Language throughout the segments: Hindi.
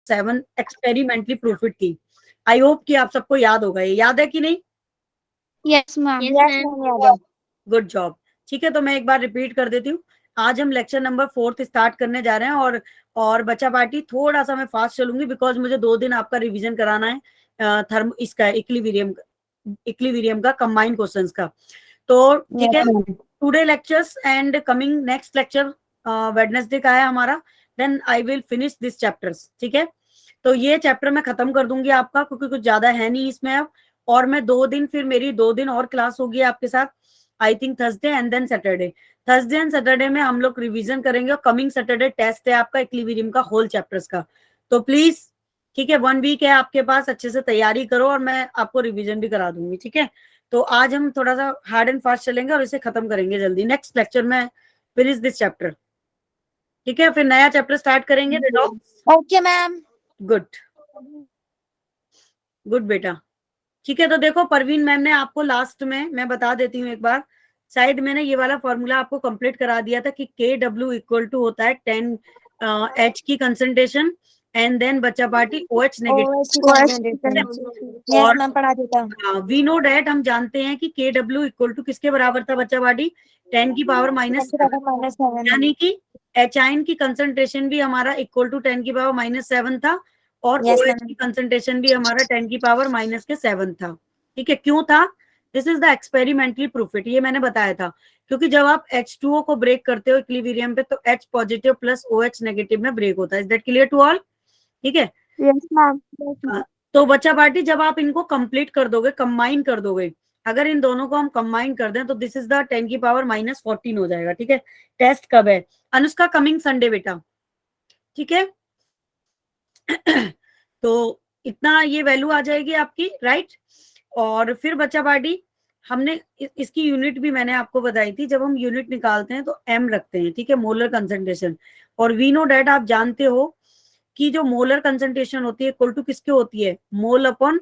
7 एक्सपेरिमेंटली प्रूफ थी। आई होप कि आप सबको याद होगा, ये याद है कि नहीं? Yes ma'am. Good job. ठीक है, तो मैं एक बार रिपीट कर देती हूँ। आज हम लेक्चर नंबर 4 स्टार्ट करने जा रहे हैं, और बच्चा पार्टी थोड़ा सा मैं फास्ट चलूंगी बिकॉज मुझे 2 दिन आपका रिवीजन कराना है थर्म इसका इक्विलिब्रियम का कंबाइंड क्वेश्चंस का। तो ठीक है, today lectures and coming next lecture Wednesday का है हमारा, then I will finish this chapters. ठीक है, तो ये चैप्टर मैं खत्म कर दूंगी आपका, क्योंकि कुछ ज्यादा है नहीं इसमें अब। और मैं 2 दिन, फिर मेरी 2 दिन और क्लास होगी आपके साथ, I think Thursday and then Saturday. Thursday and Saturday में हम लोग रिवीजन करेंगे, और कमिंग सैटरडे टेस्ट है आपका इक्विलिब्रियम का होल चैप्टर्स का। तो प्लीज, ठीक है, 1 वीक है आपके पास, अच्छे से तैयारी करो, और मैं आपको रिवीजन भी करा दूंगी। ठीक है, तो आज हम थोड़ा सा हार्ड एंड फास्ट चलेंगे और इसे खत्म करेंगे जल्दी। नेक्स्ट लेक्चर में फिनिश दिस चैप्टर। ठीक है, फिर नया चैप्टर स्टार्ट करेंगे। Okay ma'am. गुड गुड बेटा। ठीक है, तो देखो परवीन मैम ने आपको लास्ट में, मैं बता देती हूँ एक बार, शायद मैंने ये वाला फॉर्मूला आपको कंप्लीट करा दिया था कि KW इक्वल टू होता है 10 H की कंसंट्रेशन एंड देन बच्चा party OH negative. Yes ma'am, पढ़ा देता। वी नो डैट, हम जानते हैं कि KW इक्वल टू किसके बराबर था बच्चा पार्टी? 10 की पावर -7, यानी कि एचाइन की कंसंट्रेशन भी हमारा इक्वल टू 10 की पावर -7 था, और OH की कंसंट्रेशन भी हमारा 10 की पावर -7 था। ठीक है, क्यों था? This is the experimentally proof it, ये मैंने बताया था। क्योंकि जब आप H2O को ब्रेक करते हो इक्विलिब्रियम पे, तो H positive plus OH negative में ब्रेक होता है। Is that clear to all? ठीक है, यस मैम। तो बच्चा पार्टी जब आप इनको कंप्लीट कर दोगे, कंबाइन कर दोगे, अगर इन दोनों को हम कंबाइन कर दें तो दिस इज द 10 की पावर -14 हो जाएगा। ठीक है, टेस्ट कब है अनुष्का? कमिंग संडे बेटा। ठीक है तो इतना ये वैल्यू आ जाएगी आपकी, राइट। और फिर बच्चा पार्टी हमने इसकी यूनिट भी मैंने आपको बताई थी, जब हम यूनिट निकालते हैं तो M रखते हैं। ठीक है, मोलर कंसंट्रेशन। और वी नो डैट, आप जानते हो कि जो मोलर कंसंट्रेशन होती है इक्वल टू किसके होती है? Mole upon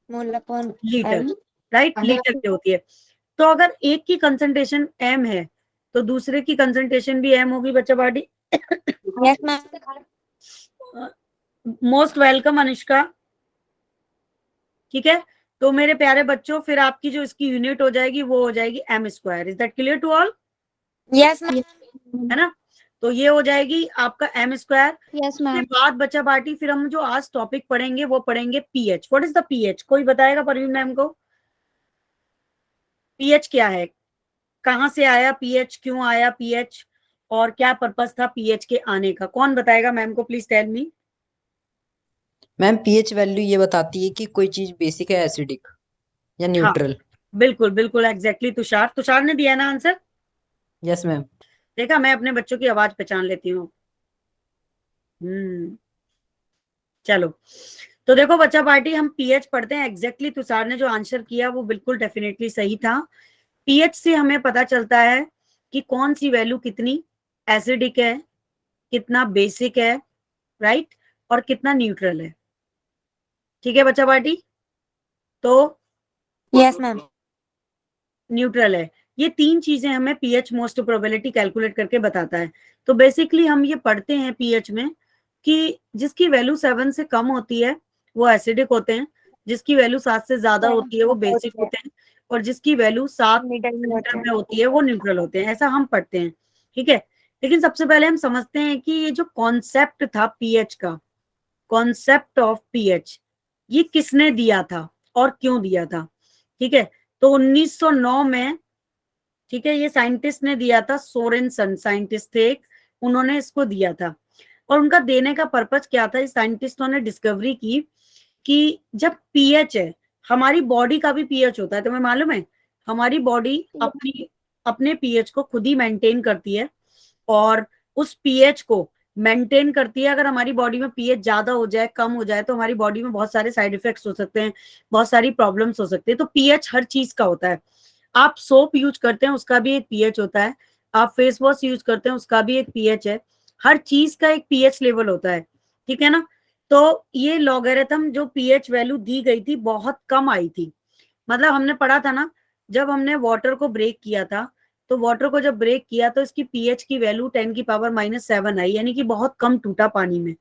litre, right, litre की होती है। तो अगर एक की कंसंट्रेशन M है तो दूसरे की कंसंट्रेशन भी M होगी बच्चा party. Yes ma'am. Most welcome Anushka. ठीक है, तो मेरे प्यारे बच्चों, फिर आपकी जो इसकी यूनिट हो जाएगी वो हो जाएगी M²। Is that clear to all? Yes ma'am. है ना? तो ये हो जाएगी आपका M²। यस उसके मैम। बाद बच्चा पार्टी फिर हम जो आज टॉपिक पढ़ेंगे वो पढ़ेंगे pH. What is the pH? कोई बताएगा परवीन मैम को? पीएच क्या है, कहां से आया पीएच, क्यों आया पीएच, और क्या पर्पस था पीएच के आने का? कौन बताएगा मैम को? Please tell me. Ma'am pH value ये बताती है कि कोई चीज बेसिक है, एसिडिक या हाँ, न्यूट्रल। बिल्कुल बिल्कुल एग्जैक्टली। तुषार ने दिया ना आंसर? Yes ma'am. देखा, मैं अपने बच्चों की आवाज पहचान लेती हूँ। चलो, तो देखो बच्चा पार्टी, हम पीएच पढ़ते हैं। एग्जैक्टली तुषार ने जो आंसर किया वो बिल्कुल डेफिनेटली सही था। पीएच से हमें पता चलता है कि कौन सी वैल्यू कितनी एसिडिक है, कितना बेसिक है, राइट, और कितना न्यूट्रल है। ठीक है बच्चा पार्टी, तो यस मैम। न्यूट्रल है। ये 3 चीजें हमें पीएच मोस्ट प्रोबेबिलिटी कैलकुलेट करके बताता है। तो बेसिकली हम ये पढ़ते हैं पीएच में कि जिसकी वैल्यू 7 से कम होती है वो एसिडिक होते हैं, जिसकी वैल्यू 7 से ज्यादा होती है वो बेसिक होते हैं, और जिसकी वैल्यू 7 मीटर में होती है वो न्यूट्रल होते हैं। ऐसा हम पढ़ते हैं। ठीक है, लेकिन सबसे पहले हम समझते हैं कि ये जो कॉन्सेप्ट था पीएच का, कॉन्सेप्ट ऑफ पीएच, ये किसने दिया था और क्यों दिया था? ठीक है, तो 1909 में, ठीक है, ये साइंटिस्ट ने दिया था, सोरेनसन साइंटिस्ट थे एक, उन्होंने इसको दिया था। और उनका देने का पर्पज क्या था? इस साइंटिस्टों ने डिस्कवरी की कि जब पीएच है, हमारी बॉडी का भी पीएच होता है, तुम्हें मालूम है? हमारी बॉडी अपने पीएच को खुद ही मेंटेन करती है, और उस पीएच को मेंटेन करती है। अगर हमारी बॉडी में पीएच ज्यादा हो जाए, कम हो जाए, तो हमारी बॉडी में बहुत सारे साइड इफेक्ट्स हो सकते हैं, बहुत सारी प्रॉब्लम्स हो सकती है। तो पीएच हर चीज का होता है। आप सोप यूज करते हैं, उसका भी एक पीएच होता है। आप फेस वॉश यूज करते हैं, उसका भी एक पीएच है। हर चीज का एक पीएच लेवल होता है। ठीक है ना? तो ये लॉगरिथम जो पीएच वैल्यू दी गई थी बहुत कम आई थी। मतलब हमने पढ़ा था ना, जब हमने वाटर को ब्रेक किया था, तो वाटर को जब ब्रेक किया तो इसकी पीएच की वैल्यू 10 की पावर -7 आई, यानी कि बहुत कम टूटा पानी में।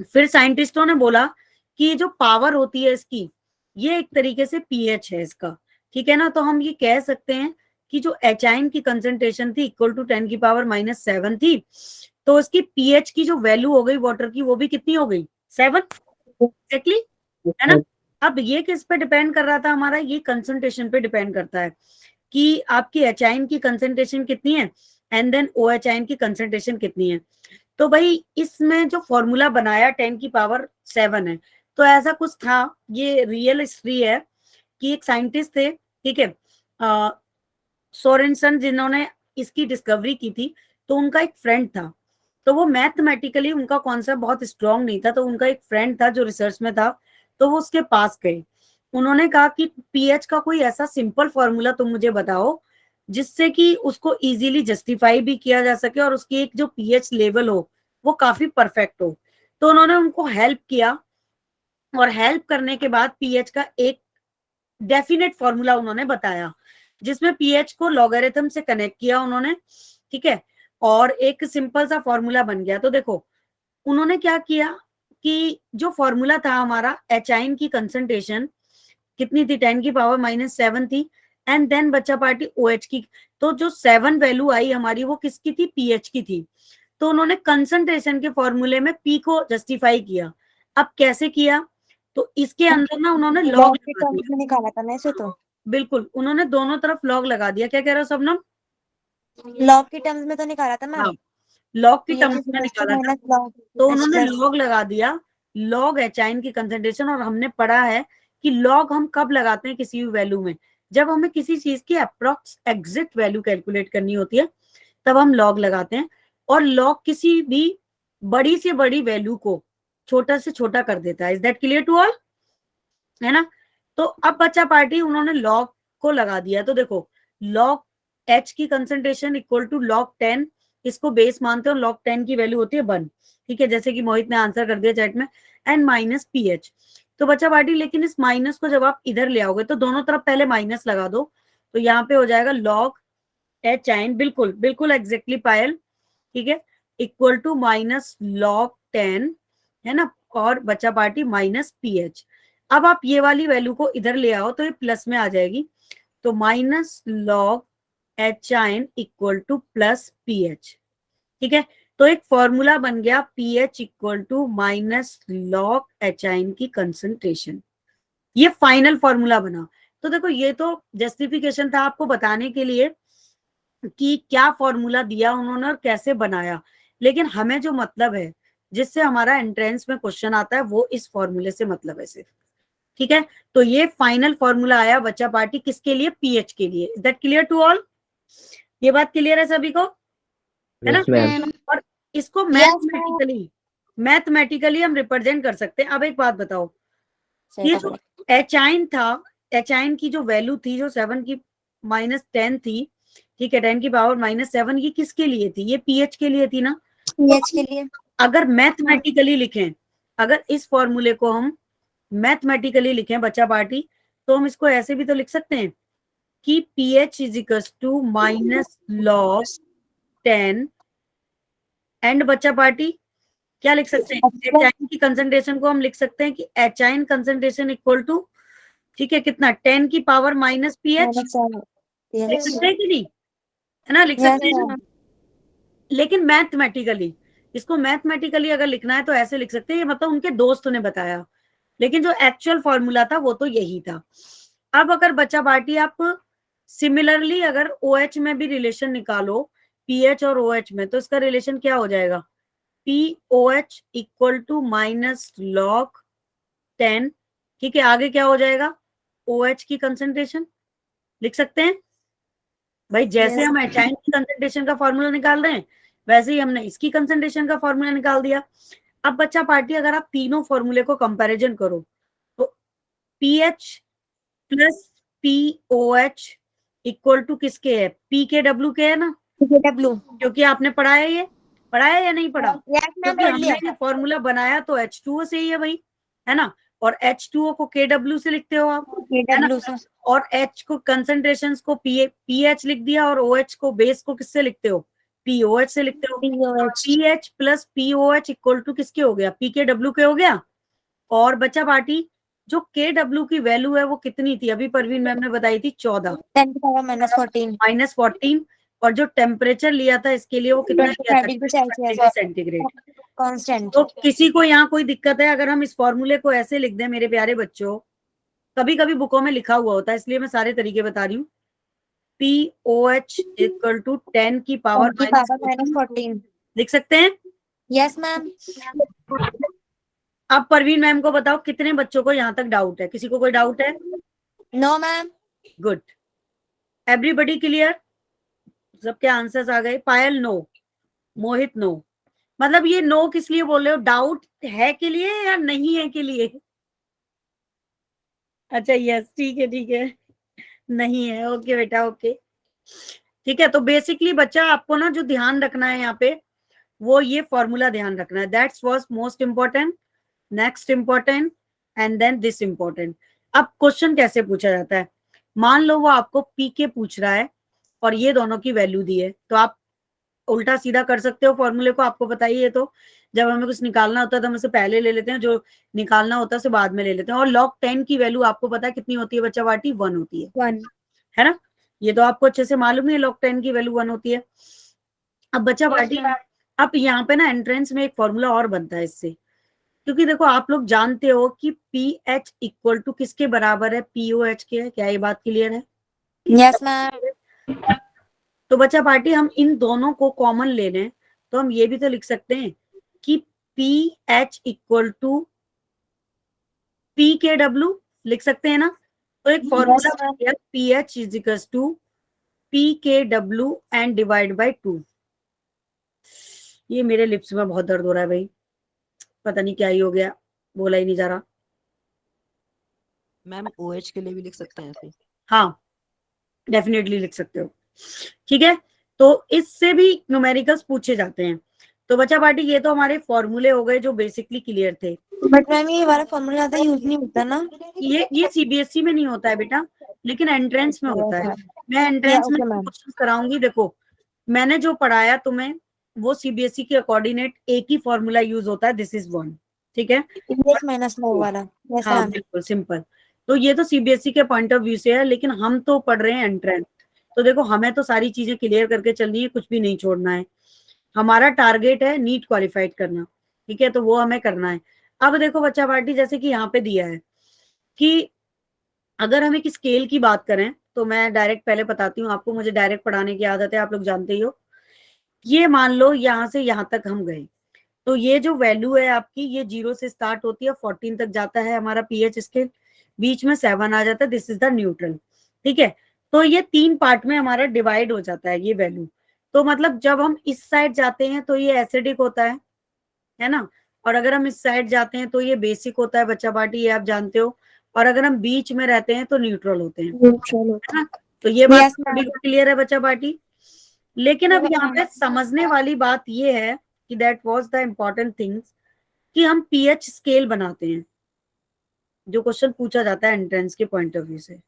फिर साइंटिस्टों ने बोला कि ये जो पावर होती है इसकी, ये एक तरीके से पीएच है इसका, ठीक है ना। तो हम ये कह सकते हैं कि जो एचाइन की कंसंट्रेशन थी इक्वल टू 10 की पावर -7 थी, तो इसकी पीएच की जो वैल्यू हो गई वाटर की, वो भी कितनी हो गई, 7 एक्जेक्टली, है ना। अब ये किस पे डिपेंड कर रहा था हमारा, ये कंसंट्रेशन पे डिपेंड करता है कि आपकी एचाइन की कंसंट्रेशन कितनी है एंड देन ओ एचाइन की कंसंट्रेशन कितनी है। तो भाई इसमें जो फॉर्मूला बनाया 10 की पावर 7 है, तो ऐसा कुछ था, ये रियल हिस्ट्री है कि एक साइंटिस्ट थे, ठीक है, सोरेनसन, जिन्होंने इसकी डिस्कवरी की थी। तो उनका एक फ्रेंड था, तो वो मैथमेटिकली उनका कॉन्सेप्ट बहुत स्ट्रांग नहीं था, तो उनका एक फ्रेंड था जो रिसर्च में था, तो वो उसके पास गए। उन्होंने कहा कि पीएच का कोई ऐसा सिंपल फॉर्मूला तुम मुझे बताओ जिससे कि उसको इजीली जस्टिफाई भी किया जा सके और उसकी एक जो पीएच लेवल हो वो काफी परफेक्ट हो। तो उन्होंने उनको हेल्प किया, और हेल्प करने के बाद पीएच का एक डेफिनेट फॉर्मूला उन्होंने बताया, जिसमें पीएच को लॉगरिथम से कनेक्ट किया उन्होंने, ठीक है, और एक सिंपल सा फॉर्मूला बन गया। तो देखो उन्होंने क्या किया कि जो फॉर्मूला था हमारा, एचाइन की कंसंट्रेशन कितनी थी, 10 की पावर -7 थी, एंड देन बच्चा पार्टी OH की। तो जो 7 वैल्यू आई हमारी, वो किसकी थी, पीएच की थी। तो उन्होंने कंसंट्रेशन के फॉर्मूले में पी को जस्टिफाई किया। अब कैसे किया, तो इसके अंदर ना उन्होंने लॉग लॉग के लगा टर्म्स दिया। में निकाला था ना इसे, तो बिल्कुल, उन्होंने दोनों तरफ लॉग लगा दिया। क्या कह रहे हो शबनम? लॉग के टर्म्स में तो निकाला था हाँ, मैम, लॉग की पीएच टर्म्स में इक्वल्स टू निकाला था। माइनस लॉग तो एच उन्होंने प्लस। लॉग लगा दिया, लॉग एचाइन की कंसंट्रेशन। और हमने पढ़ा है कि लॉग हम कब लगाते हैं किसी भी वैल्यू में, जब हमें किसी चीज की अप्रोक्स एग्जैक्ट वैल्यू कैलकुलेट करनी होती है, तब हम लॉग लगाते हैं। और लॉग किसी भी बड़ी से बड़ी वैल्यू को छोटा से छोटा कर देता है। Is that clear to all, है ना। तो अब बच्चा पार्टी उन्होंने लॉग को लगा दिया। तो देखो लॉग एच की कंसंट्रेशन इक्वल टू लॉग 10, इसको बेस मानते हो, लॉग 10 की वैल्यू होती है 1, ठीक है, जैसे कि मोहित ने आंसर कर दिया चैट में, एंड माइनस पीएच। तो बच्चा पार्टी लेकिन इस माइनस को जब आप इधर ले आओगे तो दोनों तरफ पहले माइनस लगा दो, तो यहाँ पे हो जाएगा लॉग एच आइन, बिल्कुल बिल्कुल एग्जैक्टली पायल, ठीक है, इक्वल टू माइनस लॉग 10, है ना, और बच्चा पार्टी माइनस पीएच। अब आप ये वाली वैल्यू को इधर ले आओ तो ये प्लस में आ जाएगी, तो minus log H ion equal to plus pH, ठीक है। तो एक फॉर्मूला बन गया pH equal to minus log H ion की कंसंट्रेशन, ये फाइनल फॉर्मूला बना। तो देखो ये तो जस्टिफिकेशन था आपको बताने के लिए कि क्या फॉर्मूला दिया उन्होंने और कैसे बनाया, लेकिन हमें जो मतलब है जिससे हमारा एंट्रेंस में क्वेश्चन आता है वो इस फॉर्मूले से मतलब है सिर्फ, ठीक है। तो ये फाइनल फॉर्मूला आया बच्चा पार्टी किसके लिए, पीएच के लिए। Is that clear to all, ये बात क्लियर है सभी को, है ना। Yes ma'am. और इसको यस मैम, मैथमेटिकली हम रिप्रेजेंट कर सकते हैं। अब एक बात बताओ, ये जो एचाइन था, एचाइन की जो वैल्यू थी जो 7 की -10 थी, ठीक है, 10 की पावर -7, ये किसके लिए थी, ये पीएच के लिए थी ना। तो पीएच के लिए। अगर मैथमेटिकली लिखें, अगर इस फॉर्मूले को हम मैथमेटिकली लिखें बच्चा पार्टी, तो हम इसको ऐसे भी तो लिख सकते हैं कि pH is equals to minus log 10, and बच्चा पार्टी क्या लिख सकते हैं, एचाइन की कंसंट्रेशन को हम लिख सकते हैं कि एचाइन कंसंट्रेशन इक्वल टू, ठीक है, कितना, 10 की पावर माइनस पीएच, लिख सकते हैं कि नहीं, है ना, लिख सकते हैं ना। लेकिन मैथमेटिकली, इसको मैथमेटिकली अगर लिखना है तो ऐसे लिख सकते हैं, ये मतलब उनके दोस्त ने बताया, लेकिन जो एक्चुअल फॉर्मूला था वो तो यही था। अब अगर बच्चा पार्टी आप सिमिलरली अगर OH में भी रिलेशन निकालो, पीएच और OH में, तो इसका रिलेशन क्या हो जाएगा, POH equal to minus log 10, ठीक है। आगे क्या हो जाएगा, OH की कंसंट्रेशन लिख सकते हैं भाई, जैसे हम एचाइन की कंसंट्रेशन का फॉर्मूला निकाल रहे हैं वैसे ही हमने इसकी कंसंट्रेशन का फॉर्मूला निकाल दिया। अब बच्चा पार्टी अगर आप तीनों फॉर्मूले को कंपैरिजन करो तो pH plus POH equal to किसके है, पी के डब्ल्यू के है ना, डब्ल्यू। क्योंकि आपने पढ़ा है, ये पढ़ा है या नहीं पढ़ा, यस मैम, क्योंकि पढ़ हमने लिया। ये फॉर्मूला बनाया तो H2O से ही है भाई, है ना, और H2O को KW से लिखते हो आप, है ना, डब्ल्यू से। और H को कंसंट्रेशंस को पीएच लिख दिया, और OH को बेस को किससे लिखते हो, POH से लिखते हो। POH PH plus POH equal to किसके हो गया? PKW के हो गया। और बचा पार्टी जो KW की वैल्यू है वो कितनी थी? अभी परवीन मैम ने बताई थी 14 10 की पावर -14 -14। और जो टेम्परेचर लिया था इसके लिए वो कितना लिया था? 25 degree Celsius degree centigrade. Constant. तो किसी को यहाँ कोई दिक्कत है अगर हम इस फॉर्मूले को ऐसे लिख दें मेरे प्यारे बच्चों? कभी कभी बुकों में लिखा हुआ होता है इसलिए मैं सारे तरीके बता रही हूँ। POH इक्वल टू 10 की पावर -14 लिख सकते हैं। Yes ma'am. अब परवीन मैम को बताओ कितने बच्चों को यहाँ तक डाउट है? किसी को कोई डाउट है? No ma'am. Good, everybody clear? सबके आंसर्स आ गए। Payal no, Mohit no. मतलब ये नो किस लिए बोल रहे हो? डाउट है के लिए या नहीं है के लिए? अच्छा यस, ठीक है ठीक है, नहीं है। ओके बेटा, ओके ठीक है। तो बेसिकली बच्चा आपको ना जो ध्यान रखना है यहाँ पे वो ये फॉर्मूला ध्यान रखना है। That's was most important, next important and then this important. अब क्वेश्चन कैसे पूछा जाता है? मान लो वो आपको पीके पूछ रहा है और ये दोनों की वैल्यू दी है, तो आप उल्टा सीधा कर सकते हो फॉर्मूले को। आपको बताइए, तो जब हमें कुछ निकालना होता है तो हम उसे पहले ले लेते हैं, जो निकालना होता है उसे बाद में ले लेते हैं। और log 10 की वैल्यू आपको पता है कितनी होती है बच्चा पार्टी? 1 होती है 1 है ना? ये तो आपको अच्छे से मालूम है, log 10 की वैल्यू 1 होती है। अब बच्चा पार्टी अब यहाँ पे ना एंट्रेंस में एक फॉर्मूला और बनता है इससे, क्योंकि देखो आप लोग जानते हो कि PH इक्वल टू किसके बराबर है? POH के है। क्या ये बात क्लियर है? Yes ma'am. तो बच्चा पार्टी हम इन दोनों को कॉमन ले लें तो हम ये भी तो लिख सकते हैं कि PH इक्वल टू PKW, लिख सकते हैं ना? तो एक फॉर्मूला बन गया PH is equal to PKW and divide by 2। ये मेरे लिप्स में बहुत दर्द हो रहा है भाई, पता नहीं क्या ही हो गया, बोला ही नहीं जा रहा। मैम OH के लिए भी लिख सकते हैं ऐसे? हाँ डेफिनेटली लिख सकते हो, ठीक है। तो इससे भी न्यूमेरिकल्स पूछे जाते हैं। तो बच्चा पार्टी ये तो हमारे फॉर्मूले हो गए जो बेसिकली क्लियर थे। बट मैम ये वाला फॉर्मूला ज्यादा यूज नहीं होता ना। ये CBSE में नहीं होता है बेटा, लेकिन एंट्रेंस में होता है। मैं एंट्रेंस में ओके मैम। क्वेश्चन कराऊंगी। देखो मैंने जो पढ़ाया तुम्हें वो CBSE के अकॉर्डिनेट एक ही फॉर्मूला यूज होता है, दिस इज 1, ठीक है। PS -9 वाला। यस हाँ मैम। बिल्कुल सिंपल। तो ये तो CBSE के पॉइंट ऑफ व्यू से है, लेकिन हम तो पढ़ रहे हैं एंट्रेंस। तो देखो हमें तो सारी चीजें क्लियर करके चलनी है, कुछ भी नहीं छोड़ना है। हमारा टारगेट है नीट क्वालिफाइड करना, ठीक है, तो वो हमें करना है। अब देखो बच्चा पार्टी जैसे कि यहाँ पे दिया है कि अगर हम एक स्केल की बात करें तो मैं डायरेक्ट पहले बताती हूँ आपको, मुझे डायरेक्ट पढ़ाने की आदत है, आप लोग जानते ही हो। ये मान लो यहाँ से यहाँ तक हम गए, तो ये जो वैल्यू है आपकी ये 0 से स्टार्ट होती है, 14 तक जाता है हमारा PH स्केल, बीच में 7 आ जाता है, दिस इज द न्यूट्रल, ठीक है। तो ये 3 पार्ट में हमारा डिवाइड हो जाता है ये वैल्यू। तो मतलब जब हम इस साइड जाते हैं तो ये एसिडिक होता है ना? और अगर हम इस साइड जाते हैं तो ये बेसिक होता है बच्चा पार्टी, ये आप जानते हो। और अगर हम बीच में रहते हैं तो न्यूट्रल होते हैं, है ना? तो ये बात यस सभी मैम। को क्लियर है बच्चा पार्टी। लेकिन अब यहाँ पे समझने वाली बात ये है कि that was the important things कि हम PH स्केल बनाते हैं, जो क्वेश्चन पूछा जाता है एंट्रेंस के पॉइंट ऑफ व्यू से।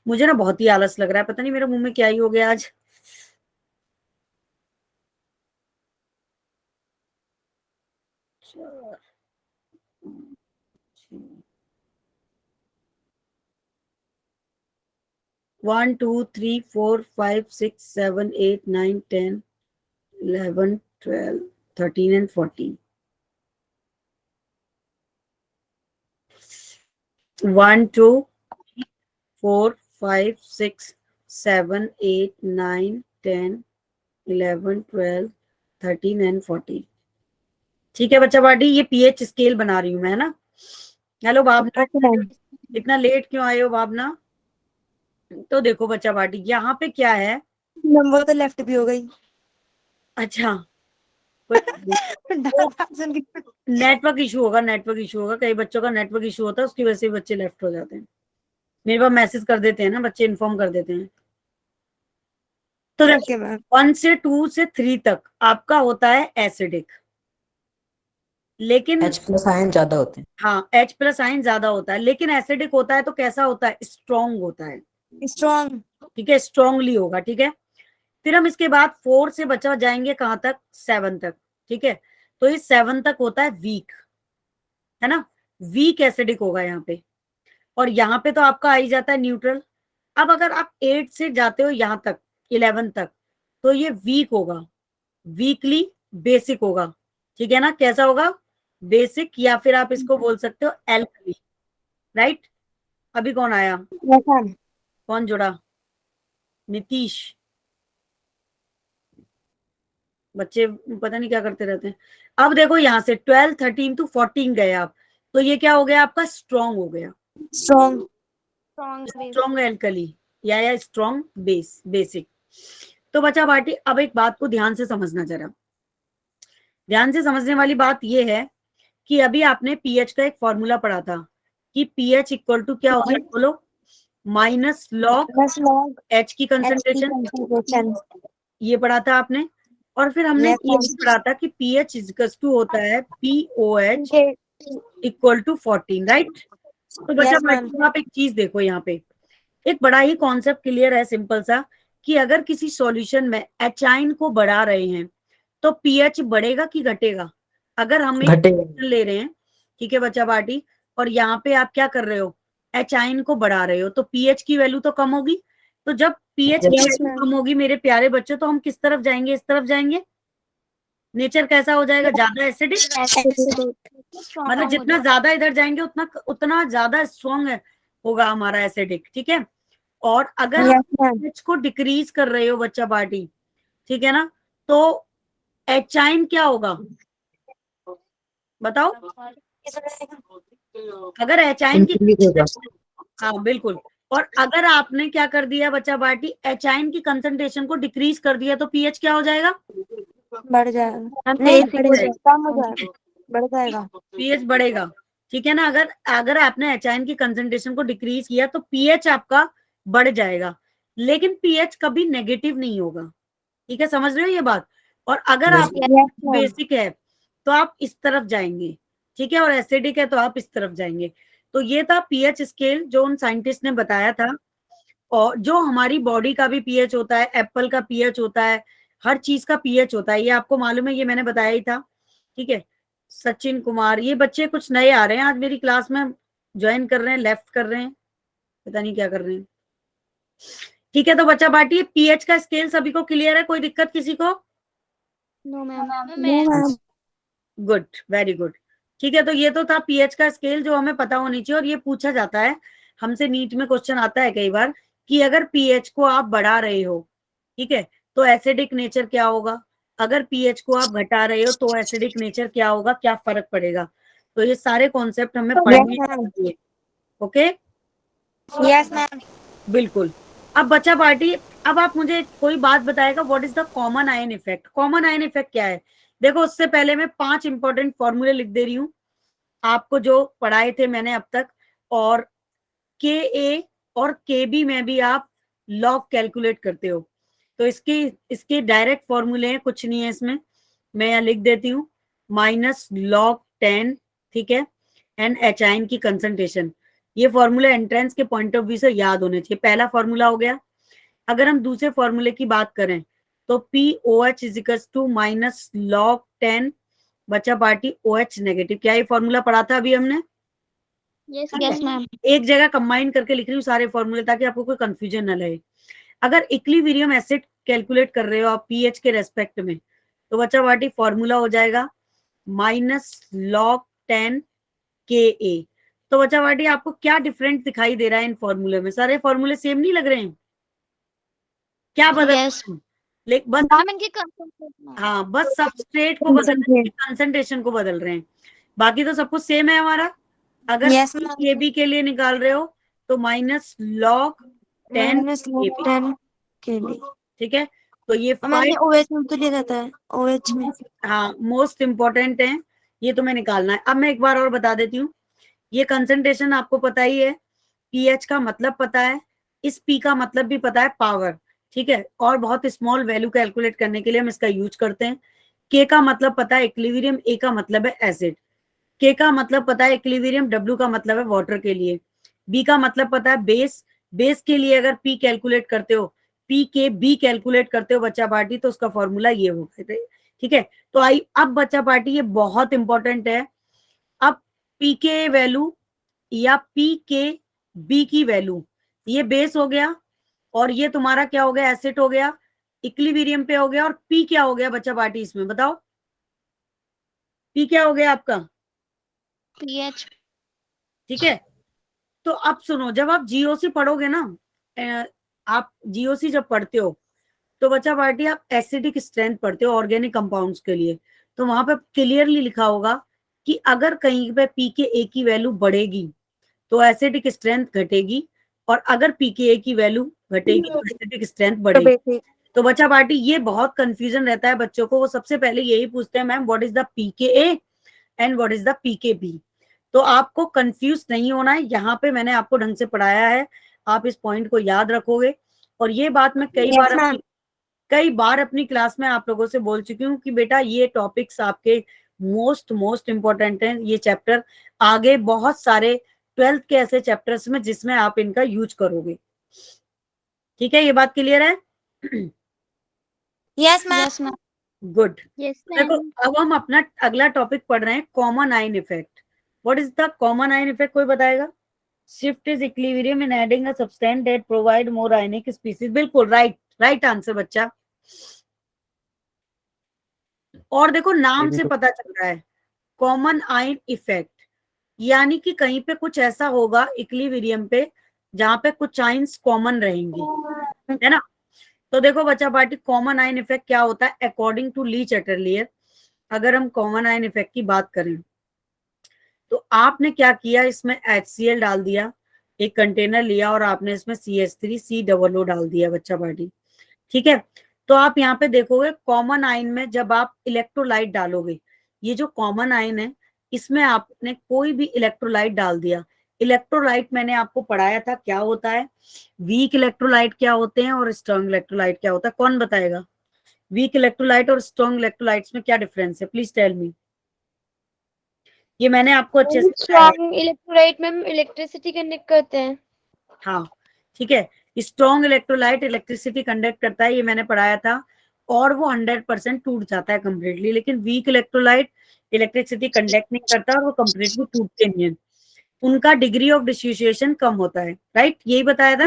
मुझे ना बहुत ही आलस लग रहा है, पता नहीं मेरे मुंह में क्या ही हो गया आज। One two three four five six seven eight nine 10 11 12 13 and 14। 1 2 4 5 6 7 8 9 10 11 12 13 and 14। ठीक है बच्चा पार्टी, ये PH स्केल बना रही हूँ मैं, है ना? हेलो भावना, इतना लेट क्यों आए हो भावना? तो देखो बच्चा पार्टी यहाँ पे क्या है। मैम वो तो लेफ्ट भी हो गई। अच्छा नेटवर्क इशू होगा, नेटवर्क इशू होगा, कई बच्चों का नेटवर्क इशू होता है, उसकी वजह से बच्चे लेफ्ट हो जाते हैं। मेरे पास मैसेज कर देते हैं ना बच्चे, इन्फॉर्म कर देते हैं। तो ओके मैम। 1 से 2 से 3 तक आपका होता है एसिडिक, लेकिन H+ आयन ज्यादा होते हैं। हाँ H+ आयन ज्यादा होता है, लेकिन एसिडिक होता है तो कैसा होता है? स्ट्रॉन्ग होता है। स्ट्रॉन्ग। ठीक है, स्ट्रांगली होगा। ठीक है, फिर हम इसके बाद 4 से बचा जाएंगे कहां तक, 7 तक। ठीक है, तो इस 7 तक होता है वीक, है ना, वीक एसिडिक होगा यहाँ पे, और यहाँ पे तो आपका आ ही जाता है न्यूट्रल। अब अगर आप 8 से जाते हो यहाँ तक 11 तक, तो ये वीक होगा, वीकली बेसिक होगा। ठीक है ना, कैसा होगा, बेसिक, या फिर आप इसको बोल सकते हो एल्कली, राइट। अभी कौन आया, यस मैम। कौन जुड़ा, नीतीश। बच्चे पता नहीं क्या करते रहते हैं। अब देखो यहाँ से 12 13 टू 14 गए आप, तो ये क्या हो गया आपका, स्ट्रॉन्ग हो गया, स्ट्रॉन्ग स्ट्रॉन्ग एल्कली या स्ट्रॉन्ग बेस, बेसिक। तो बचा बाटी, अब एक बात को ध्यान से समझना, जरा ध्यान से समझने वाली बात ये है कि अभी आपने पीएच का एक फॉर्मूला पढ़ा था कि पीएच इक्वल टू क्या होता है, बोलो, minus log plus log H की कंसंट्रेशन, कंसंट्रेशन। ये पढ़ा था आपने। और फिर हमने Yes, ये भी पढ़ा था कि पीएच इक्वल टू होता है पीओएच इक्वल टू 14, राइट। तो बच्चा Yes, ma'am. आप एक चीज देखो, यहाँ पे एक बड़ा ही कॉन्सेप्ट क्लियर है, सिंपल सा, कि अगर किसी सॉल्यूशन में एचाइन को बढ़ा रहे हैं तो पीएच बढ़ेगा कि घटेगा। अगर हम एक घटेगा। solution ले रहे हैं, ठीक है बच्चा बाटी, और यहाँ पे आप क्या कर रहे हो, एचाइन को बढ़ा रहे हो, तो पीएच की वैल्यू तो कम होगी। तो जब पीएच की Yes, वैल्यू ma'am. कम होगी मेरे प्यारे बच्चों, तो हम किस तरफ जाएंगे, इस तरफ जाएंगे। नेचर कैसा हो जाएगा, ज्यादा एसिडिक, मतलब जितना ज्यादा इधर जाएंगे उतना उतना ज्यादा स्ट्रॉन्ग होगा हमारा एसिडिक। ठीक है, और अगर Yes, ma'am. pH को डिक्रीज कर रहे हो बच्चा पार्टी, ठीक है ना, तो एचाइन क्या होगा, बताओ। अगर एचाइन की, इंक्रीज होगा। हाँ बिल्कुल, और अगर आपने क्या कर दिया बच्चा पार्टी, एचाइन की कंसंट्रेशन को डिक्रीज कर दिया, तो पीएच क्या हो जाएगा, बढ़ जाएगा, नहीं बढ़ेगा, कम हो जाएगा, बढ़ जाएगा। पीएच बढ़ेगा। ठीक है ना, अगर अगर आपने एचाइन की कंसंट्रेशन को डिक्रीज किया तो पीएच आपका बढ़ जाएगा, लेकिन पीएच कभी नेगेटिव नहीं होगा। ठीक है, समझ रहे हो ये बात। और अगर आप Yes, ma'am. बेसिक है तो आप इस तरफ जाएंगे, ठीक है, और एसिडिक है तो आप इस तरफ जाएंगे। तो ये था पीएच स्केल जो उन साइंटिस्ट ने बताया था, और जो हमारी बॉडी का भी पीएच होता है, एप्पल का पीएच होता है, हर चीज का पीएच होता है, ये आपको मालूम है, ये मैंने बताया ही था। ठीक है, सचिन कुमार, ये बच्चे कुछ नए आ रहे हैं आज मेरी क्लास में, ज्वाइन कर रहे हैं, लेफ्ट कर रहे हैं, पता नहीं क्या कर रहे हैं। ठीक है, तो बच्चा बाटी, पीएच का स्केल सभी को क्लियर है, कोई दिक्कत किसी को? No, ma'am. Good, very good. ठीक है, तो ये तो था पीएच का स्केल जो हमें पता होनी चाहिए, और ये पूछा जाता है हमसे, नीट में क्वेश्चन आता है कई बार कि अगर पीएच को आप बढ़ा रहे हो, ठीक है, तो एसिडिक नेचर क्या होगा, अगर पीएच को आप घटा रहे हो तो एसिडिक नेचर क्या होगा, क्या फर्क पड़ेगा। तो ये सारे कॉन्सेप्ट हमें पढ़ने ma'am. चाहिए। Okay, Yes, ma'am. बिल्कुल। अब बच्चा पार्टी, अब आप मुझे कोई बात बताएगा, what is the common ion effect. Common ion effect क्या है, देखो उससे पहले मैं 5 इंपॉर्टेंट फॉर्मूले लिख दे रही हूँ आपको, जो पढ़ाए थे मैंने अब तक। और के ए और के बी में भी आप लॉग कैलकुलेट करते हो, तो इसके डायरेक्ट फॉर्मूले हैं, कुछ नहीं है इसमें, मैं यहाँ लिख देती हूँ, माइनस लॉग 10, ठीक है, एंड एचाइन की कंसंट्रेशन। ये फॉर्मूला एंट्रेंस के पॉइंट ऑफ व्यू से याद होने चाहिए। पहला फॉर्मूला हो गया। अगर हम दूसरे फॉर्मूले की बात करें तो P O H is equal to minus log 10 बचा पार्टी ओ एच नेगेटिव। क्या ये फॉर्मूला पढ़ा था अभी हमने? Yes, ma'am. एक जगह कंबाइन करके लिख रही हूँ सारे फॉर्मूले, ताकि आपको कोई कंफ्यूजन न रहे। अगर इक्विलिब्रियम एसिड कैलकुलेट कर रहे हो आप पीएच के रेस्पेक्ट में, तो बच्चा पार्टी फॉर्मूला हो जाएगा माइनस लॉग 10 के ए। तो बच्चा पार्टी आपको क्या डिफरेंट दिखाई दे रहा है इन फॉर्मूले में? सारे फॉर्मूले सेम नहीं लग रहे हैं? क्या बदल Yes. बस, मैम इनकी कंसंट्रेशन। हाँ बस सबस्ट्रेट को बदल रहे हैं, कंसंट्रेशन को बदल रहे हैं, बाकी तो सब कुछ सेम है हमारा। अगर Yes, ma'am. केबी के लिए निकाल रहे हो तो माइनस लॉग 10 माइनस लॉग 10 के लिए। ठीक है, तो ये मैंने 5, ओएच में तो लिया रहता है, ओएच में। हाँ मोस्ट इंपॉर्टेंट है, ये तुम्हें निकालना है। अब मैं एक बार और बता देती हूँ, ये कंसंट्रेशन आपको पता ही है, पीएच का मतलब पता है, इस पी का मतलब भी पता है, पावर, ठीक है, और बहुत स्मॉल वैल्यू कैलकुलेट करने के लिए हम इसका यूज करते हैं। के का मतलब पता है इक्विलिब्रियम, ए का मतलब है एसिड, के का मतलब पता है इक्विलिब्रियम, डब्ल्यू का मतलब है वाटर के लिए, बी का मतलब पता है बेस, बेस के लिए अगर पी कैलकुलेट करते हो, पी के बी कैलकुलेट करते हो बच्चा पार्टी, तो उसका फॉर्मूला ये होगा, ठीक है। तो अब बच्चा पार्टी ये बहुत इंपॉर्टेंट है। अब पी के वैल्यू या पी के बी की वैल्यू, ये बेस हो गया और ये तुम्हारा क्या हो गया, एसिड हो गया, इक्विलिब्रियम पे हो गया, और पी क्या हो गया बच्चा पार्टी इसमें बताओ, पी क्या हो गया आपका, पीएच। ठीक है। तो अब सुनो, जब आप जीओसी पढ़ोगे ना, आप जीओसी जब पढ़ते हो तो बच्चा पार्टी आप एसिडिक स्ट्रेंथ पढ़ते हो ऑर्गेनिक कंपाउंड्स के लिए, तो वहां पे क्लियरली लिखा होगा कि अगर कहीं पे पी के ए की वैल्यू बढ़ेगी तो एसिडिक स्ट्रेंथ घटेगी, और अगर पी के ए की वैल्यू घटेगी तो एसिडिक स्ट्रेंथ बढ़ेगी। तो बच्चा पार्टी ये बहुत कंफ्यूजन रहता है बच्चों को, वो सबसे पहले यही पूछते हैं, ma'am what is the P K A and what is the P K B. तो आपको कंफ्यूज नहीं होना है, यहाँ पे मैंने आपको ढंग से पढ़ाया है, आप इस पॉइंट को याद रखोगे। और ये बात मैं कई बार अपनी क्लास में आप लोगों से बोल चुकी हूँ कि बेटा ये टॉपिक्स आपके मोस्ट इंपॉर्टेंट हैं, ये चैप्टर आगे बहुत सारे 12th के ऐसे चैप्टर्स में जिसमें आप इनका यूज करोगे, ठीक है, ये बात क्लियर है? Yes ma'am. गुड। यस देखो मैम। अब हम अपना अगला टॉपिक पढ़ रहे हैं, common ion effect. What is the common ion effect, कोई बताएगा? Shift is equilibrium in adding a substance that provide more ionic species. बिल्कुल राइट आंसर बच्चा। और देखो नाम से पता चल रहा है कॉमन आयन इफेक्ट, यानी कि कहीं पे कुछ ऐसा होगा इक्विलिब्रियम पे जहां पे कुछ आयन्स कॉमन रहेंगे, है ना। तो देखो बच्चा पार्टी, कॉमन आयन इफेक्ट क्या होता है अकॉर्डिंग टू ली चैटरलियर। अगर हम कॉमन आयन इफेक्ट की बात करें तो आपने क्या किया, इसमें HCl डाल दिया, एक कंटेनर लिया और आपने इसमें CH3COO डाल दिया बच्चा पार्टी, ठीक है। तो आप यहाँ पे देखोगे कॉमन आयन में जब आप इलेक्ट्रोलाइट डालोगे, ये जो कॉमन आयन है इसमें आपने कोई भी इलेक्ट्रोलाइट डाल दिया, इलेक्ट्रोलाइट मैंने आपको पढ़ाया था क्या होता है, वीक इलेक्ट्रोलाइट क्या होते हैं और स्ट्रॉन्ग इलेक्ट्रोलाइट क्या होता है, कौन बताएगा? वीक इलेक्ट्रोलाइट और स्ट्रॉन्ग इलेक्ट्रोलाइट्स में क्या डिफरेंस है, प्लीज टेल मी। ये मैंने आपको अच्छे से बताया है। स्ट्रॉन्ग इलेक्ट्रोलाइट में इलेक्ट्रिसिटी कंडक्ट करते हैं। हाँ ठीक है, स्ट्रॉन्ग इलेक्ट्रोलाइट इलेक्ट्रिसिटी कंडक्ट करता है, ये मैंने पढ़ाया था, और वो 100% टूट जाता है कंप्लीटली। लेकिन वीक इलेक्ट्रोलाइट इलेक्ट्रिसिटी कंडक्ट नहीं करता और वो कंप्लीटली टूटते नहीं है, उनका डिग्री ऑफ डिसोसिएशन कम होता है, राइट, यही बताया था,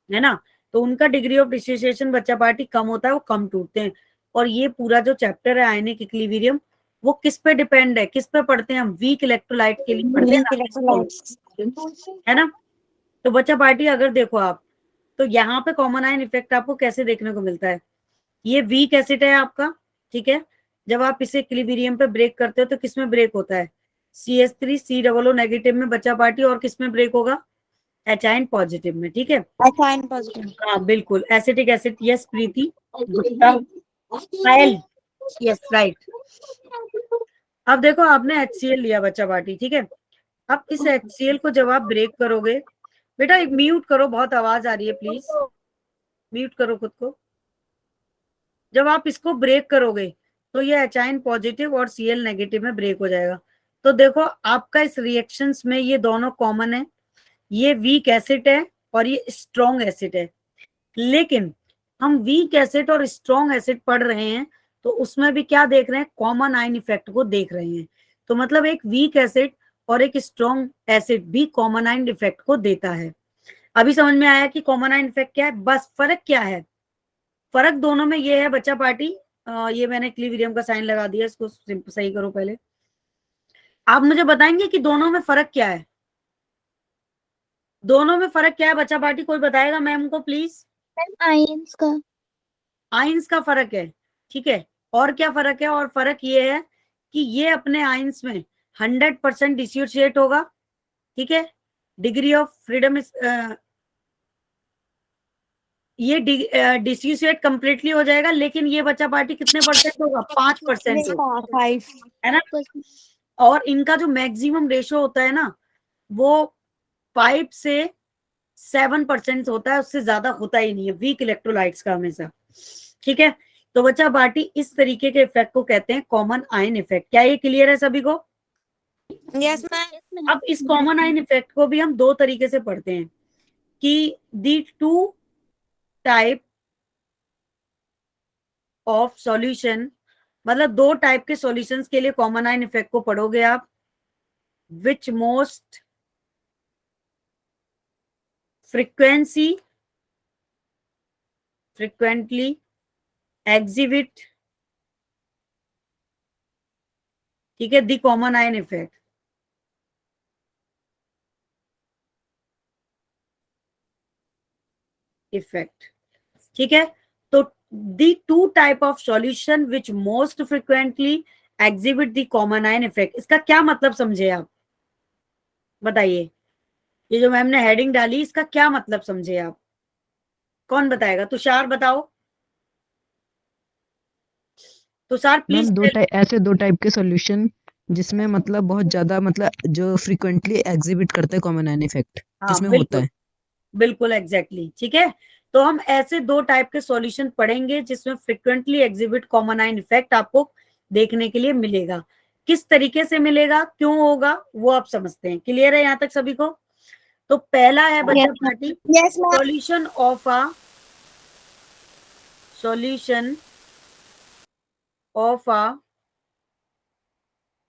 है ना। तो उनका डिग्री ऑफ डिसोसिएशन बच्चा पार्टी कम होता है, वो कम टूटते हैं। और ये पूरा जो चैप्टर है आयनिक इक्विलिब्रियम, वो किस पे डिपेंड है, किस पे पढ़ते हैं हम, वीक इलेक्ट्रोलाइट के लिए पढ़ते हैं, है ना। तो बच्चा पार्टी अगर देखो आप, तो यहाँ पे कॉमन आयन इफेक्ट आपको कैसे देखने को मिलता है, ये वीक एसिड है आपका, ठीक है। जब आप इसे इक्विलिब्रियम पे ब्रेक करते हो तो किसमें ब्रेक होता है, CH3COO नेगेटिव में बच्चा पार्टी, और किसमें ब्रेक होगा, एचाइन पॉजिटिव में, ठीक है। एचाइन पॉजिटिव। हाँ बिल्कुल, एसिटिक एसिड, यस प्रीति गुप्ता, पायल, यस राइट। अब देखो आपने HCl लिया बच्चा पार्टी, ठीक है। अब इस HCl को जब आप ब्रेक करोगे, बेटा एक म्यूट करो, बहुत आवाज आ रही है, प्लीज म्यूट करो खुद को। जब आप इसको ब्रेक करोगे तो ये एचाइन पॉजिटिव और Cl नेगेटिव में ब्रेक हो जाएगा। तो देखो आपका इस रिएक्शंस में ये दोनों कॉमन है, ये वीक एसिड है और ये स्ट्रॉन्ग एसिड है। लेकिन हम वीक एसिड और स्ट्रॉन्ग एसिड पढ़ रहे हैं तो उसमें भी क्या देख रहे हैं, कॉमन आयन इफेक्ट को देख रहे हैं। तो मतलब एक वीक एसिड और एक स्ट्रॉन्ग एसिड भी कॉमन आयन इफेक्ट को देता है। अभी समझ में आया कि कॉमन आयन इफेक्ट क्या है, बस फर्क क्या है, फर्क दोनों में ये है बच्चा पार्टी, ये मैंने इक्विलिब्रियम का साइन लगा दिया, इसको सही करो पहले। आप मुझे बताएंगे कि दोनों में फर्क क्या है, दोनों में फर्क क्या है बच्चा पार्टी, कोई बताएगा मैम को प्लीज। आयंस का। आयंस का फर्क है, ठीक है। और क्या फर्क है, और फर्क ये है कि ये अपने आयंस में 100% डिसोसिएट होगा, ठीक है। डिग्री ऑफ फ्रीडम ये डिसोसिएट कंप्लीटली हो जाएगा, लेकिन ये बच्चा पार्टी कितने परसेंट होगा, 5% होगा, 5 है ना। और इनका जो मैक्सिमम रेशो होता है ना, वो 5 से 7% होता है, उससे ज्यादा होता ही नहीं है वीक इलेक्ट्रोलाइट्स का हमेशा, ठीक है। तो बच्चा पार्टी इस तरीके के इफेक्ट को कहते हैं कॉमन आयन इफेक्ट। क्या ये क्लियर है सभी को? Yes ma'am. अब इस कॉमन आयन इफेक्ट को भी हम दो तरीके से पढ़ते हैं, कि दी टू टाइप ऑफ सॉल्यूशन, मतलब दो टाइप के सॉल्यूशंस के लिए कॉमन आयन इफेक्ट को पढ़ोगे आप, विच मोस्ट frequently exhibit, ठीक है, द कॉमन आयन इफेक्ट, ठीक है। तो the two type of solution which most frequently exhibit the common ion effect, इसका क्या मतलब समझे आप, बताइए। ये जो मैम ने हेडिंग डाली, इसका क्या मतलब समझे आप, कौन बताएगा? तुषार बताओ, तुषार मैम प्लीज। ऐसे दो टाइप के सॉल्यूशन जिसमें मतलब बहुत ज्यादा मतलब जो फ्रीक्वेंटली एग्जिबिट करते हैं कॉमन आयन इफेक्ट, हाँ जिसमें होता बिल्कुल, है। बिल्कुल एग्जैक्टली, ठीक है। तो हम ऐसे दो टाइप के सॉल्यूशन पढ़ेंगे जिसमें frequently exhibit common ion effect आपको देखने के लिए मिलेगा। किस तरीके से मिलेगा, क्यों होगा, वो आप समझते हैं। क्लियर है यहाँ तक सभी को? तो पहला है बच्चा party, yes ma'am. Solution of a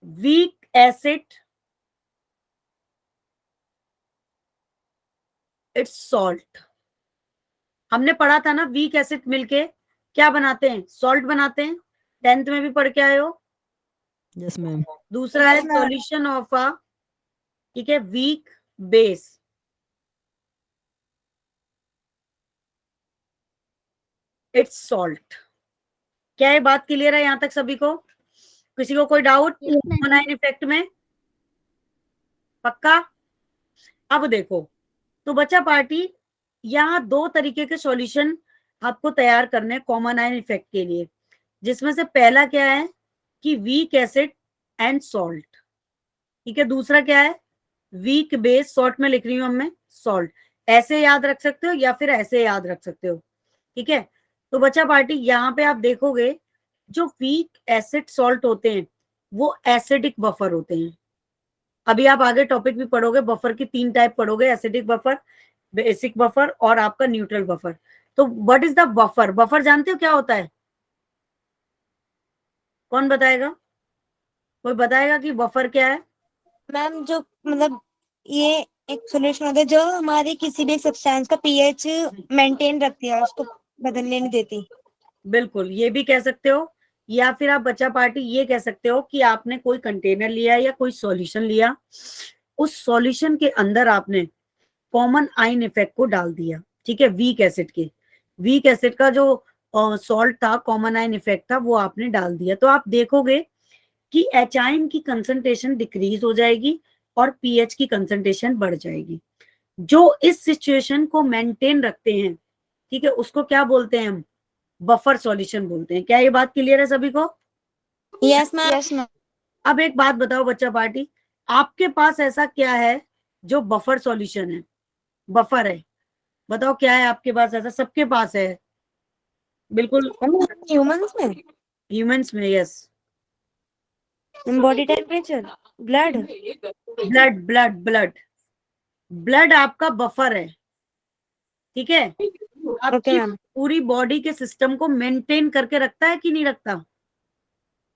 weak acid it's salt. हमने पढ़ा था ना, वीक एसिड मिलके क्या बनाते हैं, सॉल्ट बनाते हैं, 10th में भी पढ़ के आए हो। Yes ma'am. दूसरा है Yes, ma'am. Solution of a, ठीक है, वीक बेस, इट्स सॉल्ट। क्या ये बात क्लियर है यहाँ तक सभी को? किसी को कोई डाउट आयन इफेक्ट में? पक्का? अब देखो, तो बच्चा पार्टी, यहाँ दो तरीके के सॉल्यूशन आपको तैयार करने कॉमन आयन इफेक्ट के लिए, जिसमें से पहला क्या है कि वीक एसिड एंड सॉल्ट, ठीक है। दूसरा क्या है, वीक बेस, शॉर्ट में लिख रही हूं मैं सॉल्ट। ऐसे याद रख सकते हो या फिर ऐसे याद रख सकते हो, ठीक है। तो बच्चा पार्टी, यहाँ पे आप देखोगे जो वीक एसिड सॉल्ट होते हैं वो एसिडिक बफर होते हैं। अभी आप आगे टॉपिक भी पढ़ोगे, बफर की 3 टाइप पढ़ोगे, एसिडिक बफर, बेसिक बफर और आपका न्यूट्रल बफर। तो what is the buffer? Buffer जानते हो क्या होता है? कौन बताएगा? कोई बताएगा कि बफर क्या है? मैम जो मतलब ये एक सॉल्यूशन होता है जो हमारी किसी भी सब्सटेंस का पीएच मेंटेन रखती है, उसको बदलने नहीं देती। बिल्कुल, ये भी कह सकते हो, या फिर आप बच्चा पार्टी ये कह सकते हो कि आपने कोई कंटेनर लिया या कोई सॉल्यूशन लिया, उस सॉल्यूशन के अंदर आपने कॉमन आयन इफेक्ट को डाल दिया, ठीक है, वीक एसिड के, वीक एसिड का जो सॉल्ट था, कॉमन आयन इफेक्ट था, वो आपने डाल दिया। तो आप देखोगे कि एचाइन की कंसंट्रेशन डिक्रीज हो जाएगी और पीएच की कंसंट्रेशन बढ़ जाएगी। जो इस सिचुएशन को मेंटेन रखते हैं, ठीक है, उसको क्या बोलते हैं हम? बफर सॉल्यूशन बोलते हैं। क्या ये बात क्लियर है सभी को? Yes ma'am. Yes ma'am. अब एक बात बताओ बच्चा पार्टी, आपके पास ऐसा क्या है जो बफर सॉल्यूशन है, बफर है? बताओ क्या है आपके पास ऐसा? सबके पास है, बिल्कुल। ह्यूमंस में ह्यूमंस में, yes. Body temperature, blood. Blood blood blood blood आपका बफर है, ठीक है। ओके आपकी मैम। पूरी बॉडी के सिस्टम को मेंटेन करके रखता है कि नहीं रखता,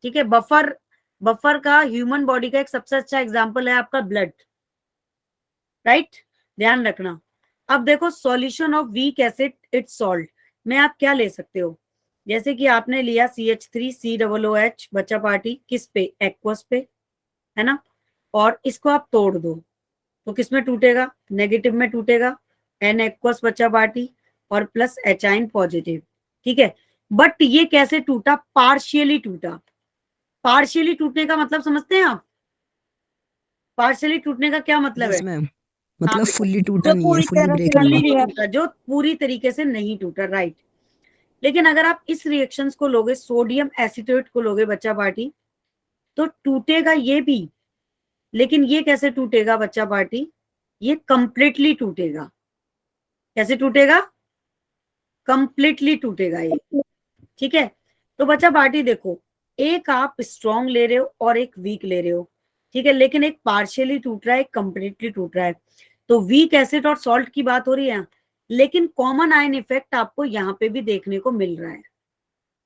ठीक है। बफर, बफर का ह्यूमन बॉडी का एक सबसे अच्छा एग्जांपल है आपका ब्लड, राइट, ध्यान रखना। अब देखो, solution of weak acid it's salt में आप क्या ले सकते हो? जैसे कि आपने लिया CH3COOH, बच्चा पार्टी, किस पे? एक्वस पे, है ना। और इसको आप तोड़ दो तो किस में टूटेगा? नेगेटिव में टूटेगा, एन एक्वस बच्चा पार्टी, और प्लस एचाइन पॉजिटिव, ठीक है। बट ये कैसे टूटा? पार्शियली टूटा। पार्शियली टूटने का मतलब समझते हैं आप? पार्शियली टूटने का क्या मतलब है? यस मैम, हाँ मतलब बेटा, फुल्ली टूटा जो नहीं है, पूरी फुल्ली तरह ब्रेक से नहीं फुल्ली हुआ। नहीं टूटा, जो पूरी तरीके से नहीं टूटा, राइट। लेकिन अगर आप इस रिएक्शंस को लोगे, सोडियम एसीटेट को लोगे बच्चा पार्टी, तो टूटेगा ये भी, लेकिन ये कैसे टूटेगा बच्चा पार्टी? ये कंप्लीटली टूटेगा। कैसे टूटेगा? कंप्लीटली टूटेगा ये, ठीक है। तो बच्चा पार्टी देखो, एक आप स्ट्रॉन्ग ले रहे हो और एक वीक ले रहे हो, ठीक है, लेकिन एक पार्शियली टूट रहा है, एक कंप्लीटली टूट रहा है। तो वीक एसिड और सॉल्ट की बात हो रही है, लेकिन कॉमन आयन इफेक्ट आपको यहाँ पे भी देखने को मिल रहा है।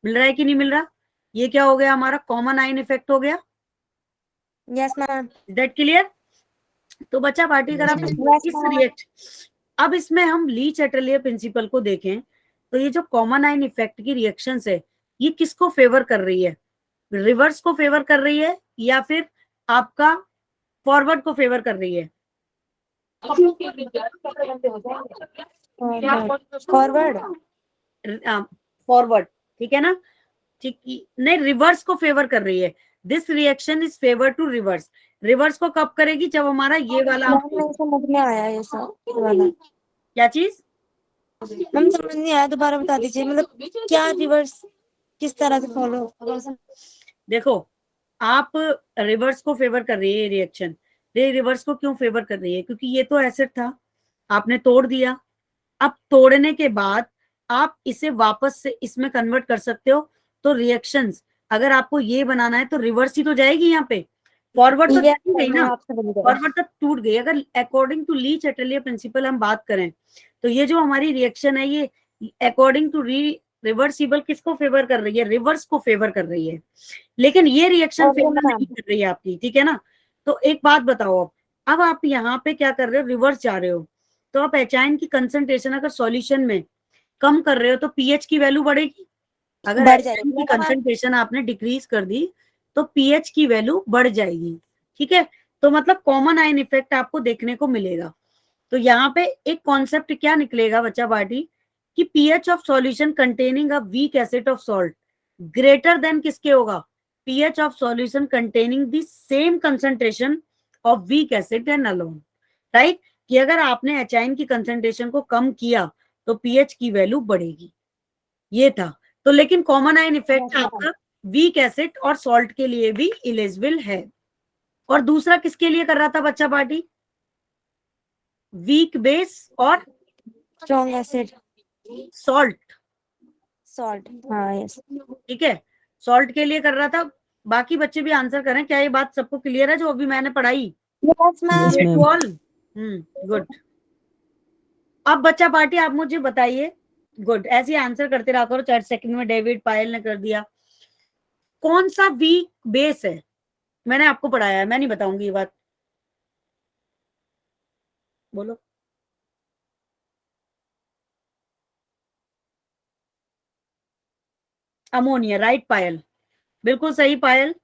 मिल रहा है कि नहीं मिल रहा? ये क्या हो गया हमारा? कॉमन आयन इफेक्ट हो गया। Yes ma'am. That clear? तो बच्चा पार्टी अगर आप Yes, इस ma'am. रिएक्ट, अब इसमें हम ली चैटलियर प्रिंसिपल को देखें तो ये जो कॉमन आयन इफेक्ट की रिएक्शंस है, ये किसको फेवर कर रही है? रिवर्स को फेवर कर रही है या फिर आपका फॉरवर्ड को फेवर कर रही है? फॉरवर्ड। फॉरवर्ड, ठीक है ना? ठीक, नहीं, रिवर्स को फेवर कर रही है। This reaction is favour to reverse. Reverse को कब करेगी? जब हमारा ये वाला मैम नहीं समझ में आया ये सब वाला। क्या चीज? मैम समझ नहीं आया, दोबारा बता दीजिए। मतलब क्या रिवर्स किस तरह से फॉलो? देखो, आप रिवर्स को फेवर कर रही है रिएक्शन। ये रिवर्स को क्यों फेवर कर रही है? क्योंकि ये तो एसिड था, आपने तोड़ दिया। अब तोड़ने के बाद आप इसे वापस से इसमें कन्वर्ट कर सकते हो। तो रिएक्शंस अगर आपको ये बनाना है तो रिवर्स ही तो जाएगी यहाँ पे, फॉरवर्ड तो Yes, टूट गई ma'am, ना, आप समझ गए। फॉरवर्ड तो टूट गई। अगर according to Le Chatelier principle हम बात करें तो ये जो हमारी रिएक्शन है, ये अकॉर्डिंग टू रिवर्सिबल किसको फेवर कर रही है? रिवर्स को फेवर कर रही है। लेकिन ये रिएक्शन Okay, फेवर ma'am. नहीं कर रही है आपकी, ठीक है ना? तो एक बात बताओ, अब आप यहाँ पे क्या कर रहे हो? रिवर्स जा रहे हो। तो आप एचाइन की कंसंट्रेशन अगर सॉल्यूशन में कम कर रहे हो तो पीएच की वैल्यू बढ़ेगी। अगर बढ़ एचाइन की जाएगी। कंसंट्रेशन आपने डिक्रीज कर दी तो पीएच की वैल्यू बढ़ जाएगी, ठीक है? तो मतलब कॉमन आयन इफेक्ट आपको देखने को मिलेगा। तो यहाँ पे एक कॉन्सेप्ट क्या निकलेगा बच्चा पार्टी, कि pH of solution containing a weak acid of salt greater than किसके होगा? PH of solution containing the same concentration of weak acid and alone, right? कि अगर आपने एचाइन की कंसंट्रेशन को कम किया तो पीएच की वैल्यू बढ़ेगी, ये था। तो लेकिन कॉमन आयन इफेक्ट आपका वीक एसिड और सॉल्ट के लिए भी इलिजिबल है। और दूसरा किसके लिए कर रहा था बच्चा पार्टी? वीक बेस और स्ट्रॉन्ग एसिड, सॉल्ट, सॉल्ट। हाँ यस। ठीक है, सॉल्ट के लिए कर रहा था। बाकी बच्चे भी आंसर करें। क्या ये बात सबको क्लियर है जो अभी मैंने पढ़ाई? Yes ma'am. Yes, ma'am. All good. अब बच्चा पार्टी आप मुझे बताइए, गुड, ऐसे आंसर करते रहा करो। 4 सेकंड में डेविड पायल ने कर दिया। कौन सा वीक बेस है? मैंने आपको पढ़ाया है, मैं नहीं बताऊंगी ये बात, बोलो। अमोनिया, राइट पायल, बिल्कुल सही पायल,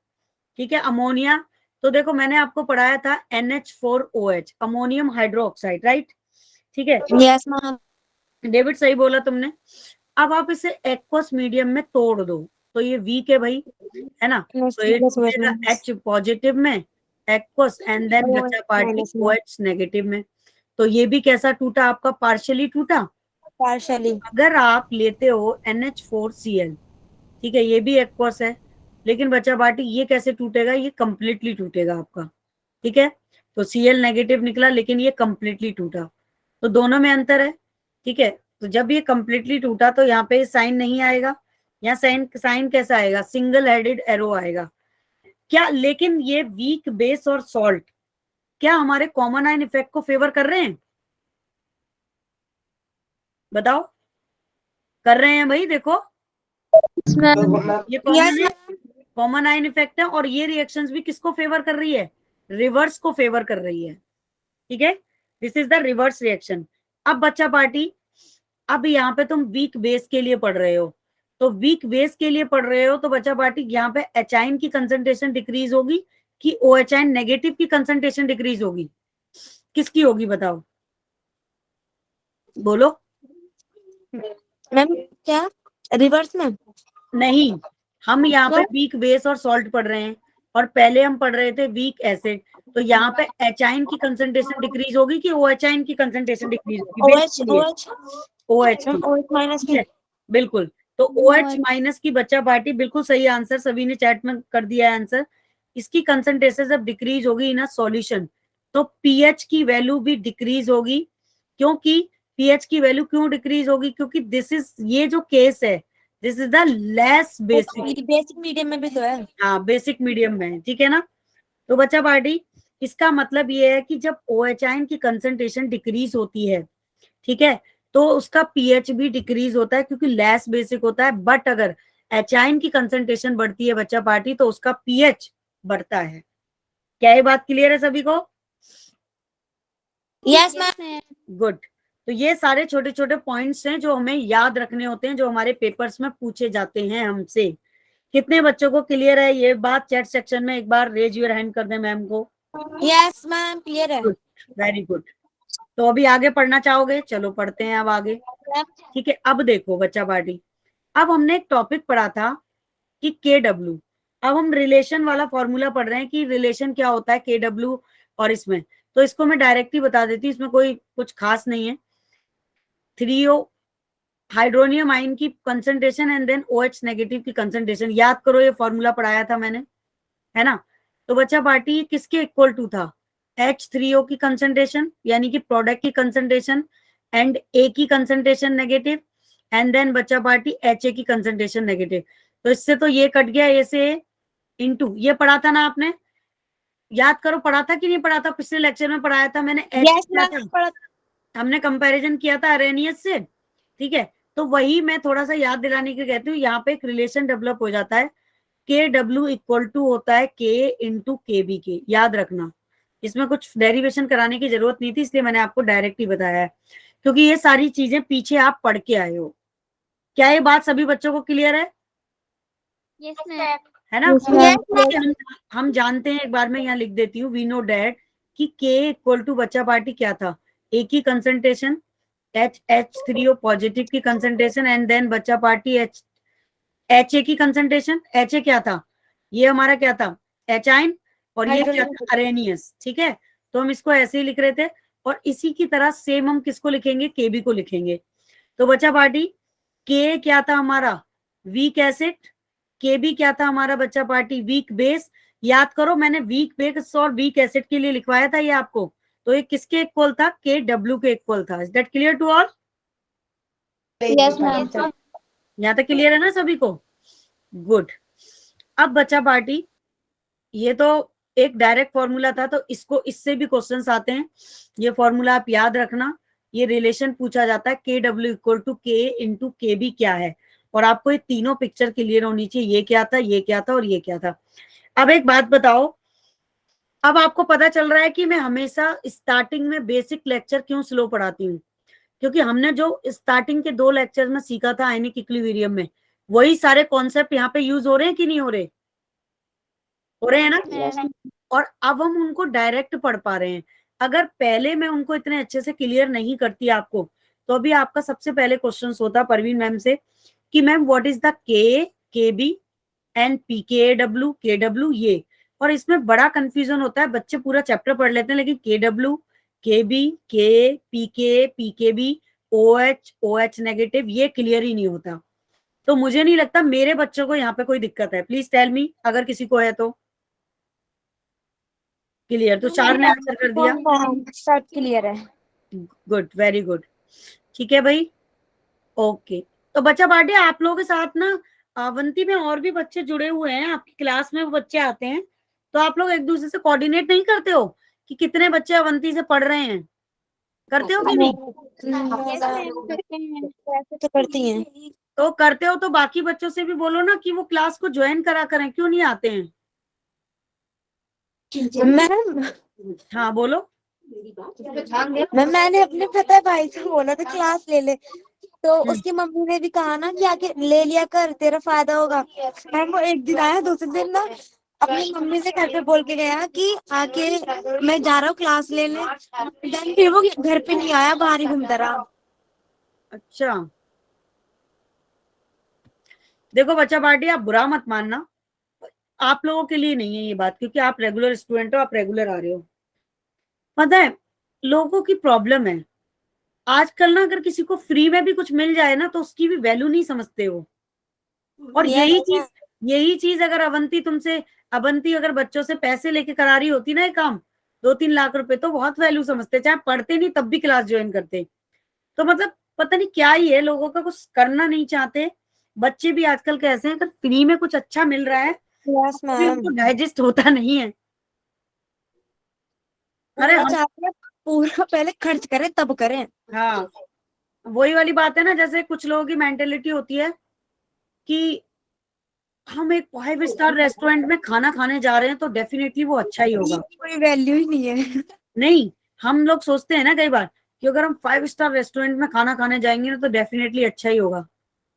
ठीक है, अमोनिया। तो देखो मैंने आपको पढ़ाया था NH4OH, अमोनियम हाइड्रोक्साइड, राइट? ठीक है, यस मैम। डेविड सही बोला तुमने। अब आप इसे एक्वस मीडियम में तोड़ दो तो ये वीक है भाई, है ना? तो ये टूटेगा H पॉजिटिव में एक्वस, एंड देन बचा पार्टी OH नेगेटिव में। तो ये भी कैसा टूटा आपका? पार्शियली टूटा। पार्शियली। अगर आप लेते हो NH4Cl, ठीक है, ये भी एक्वस है, लेकिन बच्चा पार्टी ये कैसे टूटेगा? ये कंप्लीटली टूटेगा आपका, ठीक है? तो Cl नेगेटिव निकला लेकिन ये कंप्लीटली टूटा, तो दोनों में अंतर है, ठीक है? तो जब ये कंप्लीटली टूटा तो यहाँ पे साइन नहीं आएगा, यहाँ साइन साइन कैसा आएगा? सिंगल हेडेड एरो आएगा क्या? लेकिन ये वीक बेस और सॉल्ट क्या हमारे कॉमन आयन इफेक्ट को फेवर कर रहे हैं? बताओ, कर रहे हैं भाई? देखो ये कॉमन आयन इफेक्ट है और ये रिएक्शंस भी किसको फेवर कर रही है? रिवर्स को फेवर कर रही है, ठीक है? This is the reverse reaction. अब बच्चा पार्टी, अब यहाँ पे तुम वीक बेस के लिए पढ़ रहे हो, तो वीक बेस के लिए पढ़ रहे हो तो बच्चा पार्टी यहाँ पे एचाइन की कंसंट्रेशन डिक्रीज होगी कि OH नेगेटिव की कंसंट्रेशन डिक्रीज होगी? किसकी होगी बताओ, बोलो। मैम क्या रिवर्स में? नहीं, हम यहाँ पे वीक बेस और सॉल्ट पढ़ रहे हैं और पहले हम पढ़ रहे थे वीक एसिड। तो यहाँ पे एचाइन की कंसंट्रेशन डिक्रीज होगी कि OH की कंसंट्रेशन डिक्रीज होगी? OH की, बिल्कुल। तो OH माइनस की बच्चा पार्टी, बिल्कुल सही आंसर, सभी ने चैट में कर दिया है आंसर। इसकी कंसंट्रेशन जब डिक्रीज होगी इन सॉल्यूशन तो पीएच की वैल्यू भी डिक्रीज होगी। क्योंकि पीएच की वैल्यू क्यों डिक्रीज होगी? क्योंकि दिस इज, ये जो केस है, this is the less basic. Basic medium में भी तो है। हाँ, बेसिक मीडियम में, ठीक है ना? तो बच्चा पार्टी इसका मतलब ये है कि जब OH आयन की कंसंट्रेशन डिक्रीज होती है, ठीक है, तो उसका पीएच भी डिक्रीज होता है क्योंकि लेस बेसिक होता है। बट अगर H आयन की कंसंट्रेशन बढ़ती है बच्चा पार्टी, तो उसका पीएच बढ़ता है। क्या ये बात क्लियर है सभी को? Yes ma'am. गुड। तो ये सारे छोटे छोटे पॉइंट्स हैं जो हमें याद रखने होते हैं, जो हमारे पेपर्स में पूछे जाते हैं हमसे। कितने बच्चों को क्लियर है ये बात? चैट सेक्शन में एक बार रेज योर हैंड कर दें मैम को। यस मैम क्लियर है। Good, very good. तो अभी आगे पढ़ना चाहोगे? चलो पढ़ते हैं अब आगे। ठीक है, अब देखो बच्चा पार्टी, अब हमने एक टॉपिक पढ़ा था कि KW। अब हम रिलेशन वाला फॉर्मूला पढ़ रहे हैं कि रिलेशन क्या होता है KW और इसमें। तो इसको मैं डायरेक्ट ही बता देती हूँ, इसमें कोई कुछ खास नहीं है। 3O हाइड्रोनियम आयन की concentration and then OH negative की कंसंट्रेशन। याद करो, ये फॉर्मूला पढ़ाया था मैंने, है ना? तो बच्चा पार्टी किसके इक्वल टू था? H3O की कंसंट्रेशन यानी कि प्रोडक्ट की कंसंट्रेशन एंड A की कंसंट्रेशन नेगेटिव एंड देन बच्चा पार्टी HA की कंसंट्रेशन नेगेटिव। तो इससे तो ये कट गया, A से इनटू ये पढ़ा था ना आपने? याद करो, पढ़ा था कि नहीं पढ़ा था? पिछले लेक्चर में पढ़ाया था मैंने। H यस क्या मैम था? हमने कंपैरिजन किया था अरेनियस से, ठीक है? तो वही मैं थोड़ा सा याद दिलाने के कहती हूँ। यहाँ पे एक रिलेशन डेवलप हो जाता है, KW इक्वल टू होता है K इंटू KB के। याद रखना, इसमें कुछ डेरिवेशन कराने की जरूरत नहीं थी, इसलिए मैंने आपको डायरेक्ट ही बताया है, क्योंकि ये सारी चीजें पीछे आप पढ़ के आए हो। क्या ये बात सभी बच्चों को क्लियर है? यस मैम है ना? हम जानते हैं, एक बार मैं यहाँ लिख देती हूँ, वी नो डैट कि K इक्वल टू बच्चा पार्टी क्या था? A की कंसंट्रेशन, H3O पॉजिटिव की कंसंट्रेशन एंड देन बच्चा पार्टी HA की कंसंट्रेशन। HA क्या था? ये हमारा क्या था? H ion. और ये क्या था? अरेनियस। ठीक है, तो हम इसको ऐसे ही लिख रहे थे। और इसी की तरह सेम हम किसको लिखेंगे? KB को लिखेंगे। तो बच्चा पार्टी K क्या था हमारा? Weak acid. KB क्या था हमारा बच्चा पार्टी? Weak base. याद करो, मैंने वीक बेस और वीक एसिड के लिए लिखवाया था ये आपको। तो ये किसके इक्वल था? KW के इक्वल था। Is that clear to all? Yes ma'am यहाँ तक क्लियर है ना सभी को? गुड। अब बच्चा पार्टी, ये तो एक डायरेक्ट फॉर्मूला था, तो इसको इससे भी क्वेश्चंस आते हैं। ये फॉर्मूला आप याद रखना। ये रिलेशन पूछा जाता है KW equal to K into KB क्या है, और आपको ये तीनों पिक्चर क्लियर होनी चाहिए, ये क्या था, ये क्या था और ये क्या था। अब एक बात बताओ, अब आपको पता चल रहा है कि मैं हमेशा स्टार्टिंग में बेसिक लेक्चर क्यों स्लो पढ़ाती हूँ? क्योंकि हमने जो स्टार्टिंग के 2 लेक्चर में सीखा था आयनिक इक्विलिब्रियम में, वही सारे कॉन्सेप्ट यहाँ पे यूज हो रहे हैं कि नहीं हो रहे? हो रहे हैं ना? और अब हम उनको डायरेक्ट पढ़ पा रहे हैं। अगर पहले मैं उनको इतने अच्छे से क्लियर नहीं करती आपको, तो अभी आपका सबसे पहले क्वेश्चन होता परवीन मैम से कि ma'am what is the KB and PKW KW ये। और इसमें बड़ा कंफ्यूजन होता है, बच्चे पूरा चैप्टर पढ़ लेते हैं लेकिन KW KB K PK PKB OH negative ये क्लियर ही नहीं होता। तो मुझे नहीं लगता मेरे बच्चों को यहाँ पे कोई दिक्कत है। प्लीज टेल मी अगर किसी को है तो। क्लियर? तो 4 ने आंसर कर दिया। सब क्लियर है। Good, very good. ठीक है भाई, ओके। तो बच्चा पार्टी, आप लोगों के साथ ना अवंती में और भी बच्चे जुड़े हुए हैं, आपकी क्लास में वो बच्चे आते हैं, तो आप लोग एक दूसरे से कोऑर्डिनेट नहीं करते हो कि कितने बच्चे अवंती से पढ़ रहे हैं? करते हो कि नहीं? तो करती हैं। तो करते हो तो बाकी बच्चों से भी बोलो ना कि वो क्लास को ज्वाइन करा करें। क्यों नहीं आते हैं? मैम हाँ बोलो। मैंने अपने पता है भाई से बोला था क्लास ले ले, तो उसकी मम्मी ने भी कहा ना कि आके ले लिया कर, तेरा फायदा होगा। मैम वो एक दिन आया, दूसरे दिन ना अपनी मम्मी से घर पे बोल के गया कि आके मैं जा रहा हूँ क्लास लेने, देन फिर वो घर पे नहीं आया, बाहर ही घूमता रहा। अच्छा, देखो बच्चा पार्टी, आप बुरा मत मानना, आप लोगों के लिए नहीं है ये बात, क्योंकि आप रेगुलर स्टूडेंट हो, आप रेगुलर आ रहे हो। पता है, लोगों की प्रॉब्लम है आजकल ना, अगर किसी को फ्री में भी कुछ मिल जाए ना तो उसकी भी वैल्यू नहीं समझते हो। और यही चीज अगर अवंती अगर बच्चों से पैसे लेके करा रही होती ना ये काम, 2-3 लाख रुपए, तो बहुत वैल्यू समझते, चाहे पढ़ते नहीं तब भी क्लास ज्वाइन करते। तो मतलब पता नहीं क्या ही है, लोगों का कुछ करना नहीं चाहते। बच्चे भी आजकल कैसे हैं, अगर फ्री में कुछ अच्छा मिल रहा है यस तो भी मैम उनको डाइजेस्ट होता नहीं है। अरे वो हम, चाहते हैं पूरा पहले खर्च करें तब करें। हाँ वही वाली बात है ना, जैसे कुछ लोगों की मेंटेलिटी होती है कि हम एक 5 स्टार रेस्टोरेंट में खाना खाने जा रहे हैं तो डेफिनेटली वो अच्छा ही होगा। कोई वैल्यू ही नहीं है। नहीं, हम लोग सोचते हैं ना कई बार कि अगर हम 5 स्टार रेस्टोरेंट में खाना खाने जाएंगे ना तो डेफिनेटली अच्छा ही होगा,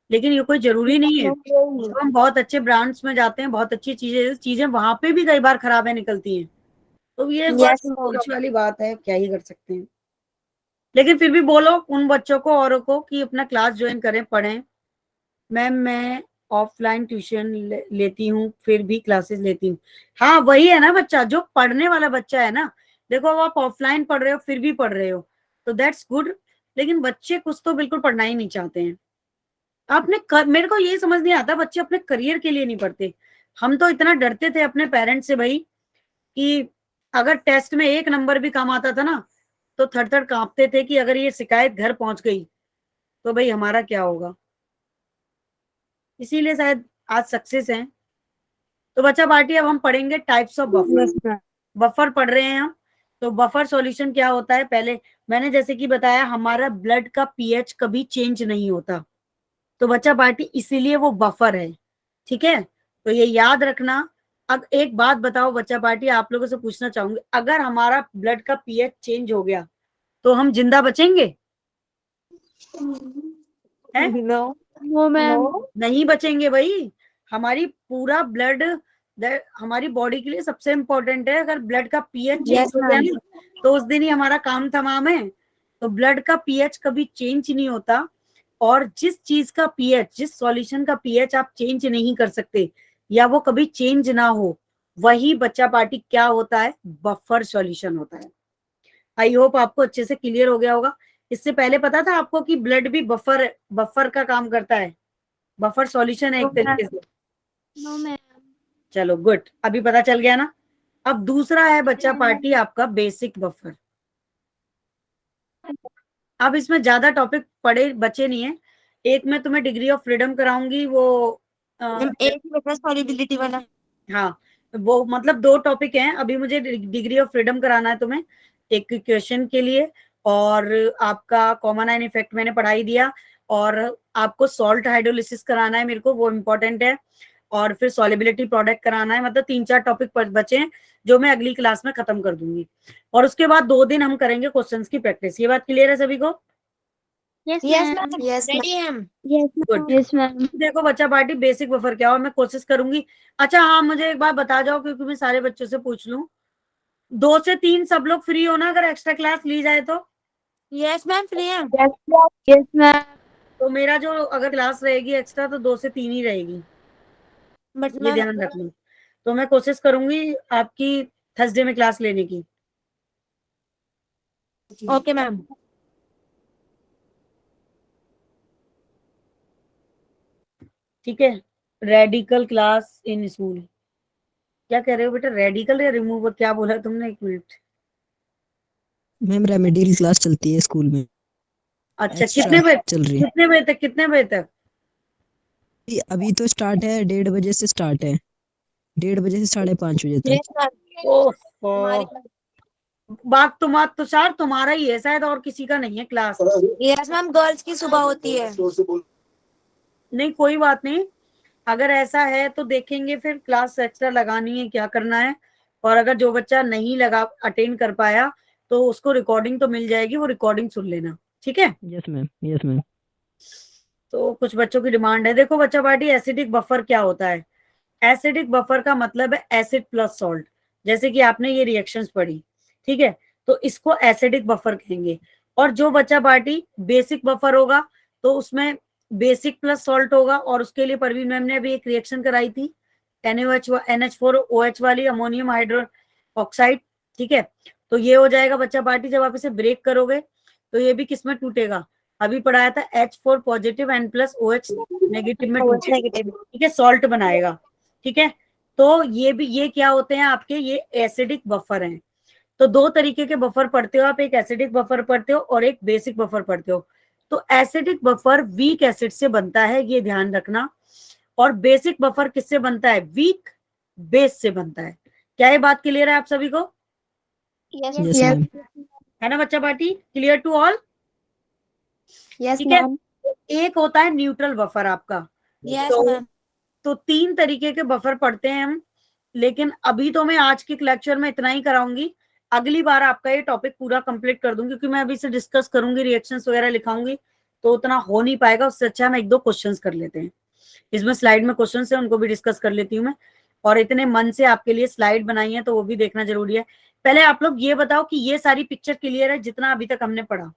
लेकिन ये कोई जरूरी नहीं है। तो हम बहुत अच्छे ब्रांड्स में जाते हैं, बहुत अच्छी चीजें चीजें वहां पे भी कई बार खराबें निकलती हैं। तो ये बात यस मैम। सोच वाली बात है, क्या ही कर सकते हैं। लेकिन फिर भी बोलो उन बच्चों को औरों को कि अपना क्लास ज्वाइन करें, पढ़ें। मैम मैं ऑफलाइन ट्यूशन लेती हूँ, फिर भी क्लासेस लेती हूँ। हाँ वही है ना बच्चा, जो पढ़ने वाला बच्चा है ना, देखो अब आप ऑफलाइन पढ़ रहे हो फिर भी पढ़ रहे हो तो दैट्स गुड। लेकिन बच्चे कुछ तो बिल्कुल पढ़ना ही नहीं चाहते हैं। मेरे को ये समझ नहीं आता, बच्चे अपने करियर के लिए नहीं पढ़ते। हम तो इतना डरते थे अपने पेरेंट्स से भाई कि अगर टेस्ट में 1 नंबर भी कम आता था ना तो थर थर कांपते थे कि अगर ये शिकायत घर पहुंच गई तो भाई हमारा क्या होगा। इसीलिए शायद आज सक्सेस है। तो बच्चा पार्टी अब हम पढ़ेंगे types of buffer. Yes ma'am. Buffer पढ़ रहे हैं हम। तो बफर सॉल्यूशन क्या होता है, पहले मैंने जैसे कि बताया हमारा ब्लड का पीएच कभी चेंज नहीं होता, तो बच्चा पार्टी इसीलिए वो बफर है। ठीक है, तो ये याद रखना। अब एक बात बताओ बच्चा पार्टी, आप लोगों से पूछना चाहूंगी, अगर हमारा ब्लड का पीएच चेंज हो गया तो हम जिंदा बचेंगे? हैं? No no ma'am. नहीं बचेंगे भाई। हमारी पूरा ब्लड, हमारी बॉडी के लिए सबसे इंपॉर्टेंट है। अगर ब्लड का पीएच चेंज यस हो गया मैम। ना तो उस दिन ही हमारा काम तमाम है। तो ब्लड का पीएच कभी चेंज नहीं होता, और जिस चीज का पीएच, जिस सॉल्यूशन का पीएच आप चेंज नहीं कर सकते या वो कभी चेंज ना हो, वही बच्चा पार्टी क्या होता है, बफर सॉल्यूशन होता है। आई होप आपको अच्छे से क्लियर हो गया होगा। इससे पहले पता था आपको कि ब्लड भी बफर बफर का काम करता है, बफर सॉल्यूशन है एक तरीके से। No ma'am. चलो गुड, अभी पता चल गया ना। अब दूसरा है बच्चा पार्टी आपका बेसिक बफर। अब इसमें ज्यादा टॉपिक पड़े बचे नहीं है। एक मैं तुम्हें डिग्री ऑफ फ्रीडम कराऊंगी, वो मैम एक ही बचा सॉलिबिलिटी वाला। हाँ वो मतलब 2 टॉपिक हैं। अभी मुझे डिग्री ऑफ फ्रीडम कराना है तुम्हें, एक क्वेश्चन के लिए, और आपका कॉमन आयन इफेक्ट मैंने पढ़ा ही दिया, और आपको सॉल्ट हाइड्रोलिसिस कराना है मेरे को, वो इम्पोर्टेंट है, और फिर सॉलिबिलिटी प्रोडक्ट कराना है। मतलब 3-4 टॉपिक बचे हैं जो मैं अगली क्लास में खत्म कर दूंगी। और उसके बाद 2 दिन हम करेंगे क्वेश्चंस की प्रैक्टिस। ये बात क्लियर है सभी को? Yes ma'am. Yes ma'am. Yes good. Yes ma'am. देखो बच्चा पार्टी बेसिक बफर क्या, और मैं कोशिश करूंगी। अच्छा हाँ, मुझे एक बात बता जाओ क्योंकि मैं सारे बच्चों से पूछ लूं, 2 से 3 सब लोग फ्री हो ना अगर एक्स्ट्रा क्लास ली जाए तो? यस मैम फ्री है। Yes ma'am. तो मेरा जो अगर क्लास रहेगी एक्स्ट्रा तो 2 से 3 ही रहेगी, बट ये मैम ध्यान रखना। तो मैं कोशिश करूंगी आपकी थर्सडे में क्लास लेने की। Okay ma'am. ठीक है, रेडिकल क्लास इन स्कूल। क्या कह रहे हो बेटा, रेडिकल या रिमूवर, क्या बोला तुमने, 1 मिनट। मैम रेमेडियल क्लास चलती है स्कूल में, अच्छा एक्स्ट्रा चल रही है। कितने बजे तक, कितने बजे तक? अभी तो स्टार्ट है, 1:30 बजे से स्टार्ट है, 1:30 बजे से 5:30 बजे तक। Yes ma'am. ओह, बात तुषार तुम्हारा ही है शायद, और किसी का नहीं है क्लास। यस मैम गर्ल्स की सुबह होती है। नहीं कोई बात नहीं, अगर ऐसा है तो देखेंगे फिर क्लास एक्स्ट्रा लगानी है क्या करना है। और अगर जो बच्चा नहीं लगा अटेंड कर पाया तो उसको रिकॉर्डिंग तो मिल जाएगी, वो रिकॉर्डिंग सुन लेना, ठीक है। Yes ma'am, yes ma'am. तो कुछ बच्चों की डिमांड है। देखो बच्चा पार्टी, एसिडिक बफर क्या होता है? एसिडिक बफर का मतलब है एसिड प्लस सॉल्ट, जैसे कि आपने ये रिएक्शंस पढ़ी, ठीक है, तो इसको एसिडिक बफर कहेंगे। और जो बच्चा पार्टी बेसिक बफर होगा तो उसमें बेसिक प्लस सॉल्ट होगा, और उसके लिए परवीन मैम ने अभी एक रिएक्शन कराई थी, NH4OH वाली, अमोनियम हाइड्रो ऑक्साइड, ठीक है। तो ये हो जाएगा बच्चा पार्टी, जब आप इसे ब्रेक करोगे तो ये भी किसमें टूटेगा, अभी पढ़ाया था H4 पॉजिटिव N+OH नेगेटिव में टूटेगा, नेगेटिव। ठीक है, सॉल्ट बनाएगा, ठीक है। तो ये क्या होते हैं आपके, ये एसिडिक बफर हैं। तो 2 तरीके के बफर पढ़ते हो आप, एक एसिडिक बफर पढ़ते हो और एक बेसिक बफर पढ़ते हो। तो एसिडिक बफर वीक एसिड से बनता है, ये ध्यान रखना। और बेसिक बफर किससे बनता है, वीक बेस से बनता है। क्या ये बात क्लियर है आप सभी को? Yes, Yes, yes, ma'am. है ना बच्चा party? Clear to all? yes, ठीक है। ma'am. एक होता है न्यूट्रल बफर आपका। Yes, तो ma'am. तो 3 तरीके के बफर पढ़ते हैं हम, लेकिन अभी तो मैं आज के लेक्चर में इतना ही कराऊंगी। अगली बार आपका ये टॉपिक पूरा कंप्लीट कर दूंगी, क्योंकि मैं अभी से डिस्कस करूंगी, रिएक्शंस वगैरह लिखाऊंगी, तो उतना हो नहीं पाएगा। उससे अच्छा हम 1-2 क्वेश्चंस कर लेते हैं। इसमें स्लाइड में क्वेश्चंस है, उनको भी डिस्कस कर लेती हूँ मैं। और इतने मन से आपके लिए स्लाइड बनाई है, तो वो भी देखना जरूरी है। पहले आप लोग ये बताओ कि ये सारी पिक्चर क्लियर है जितना अभी तक हमने पढ़ा?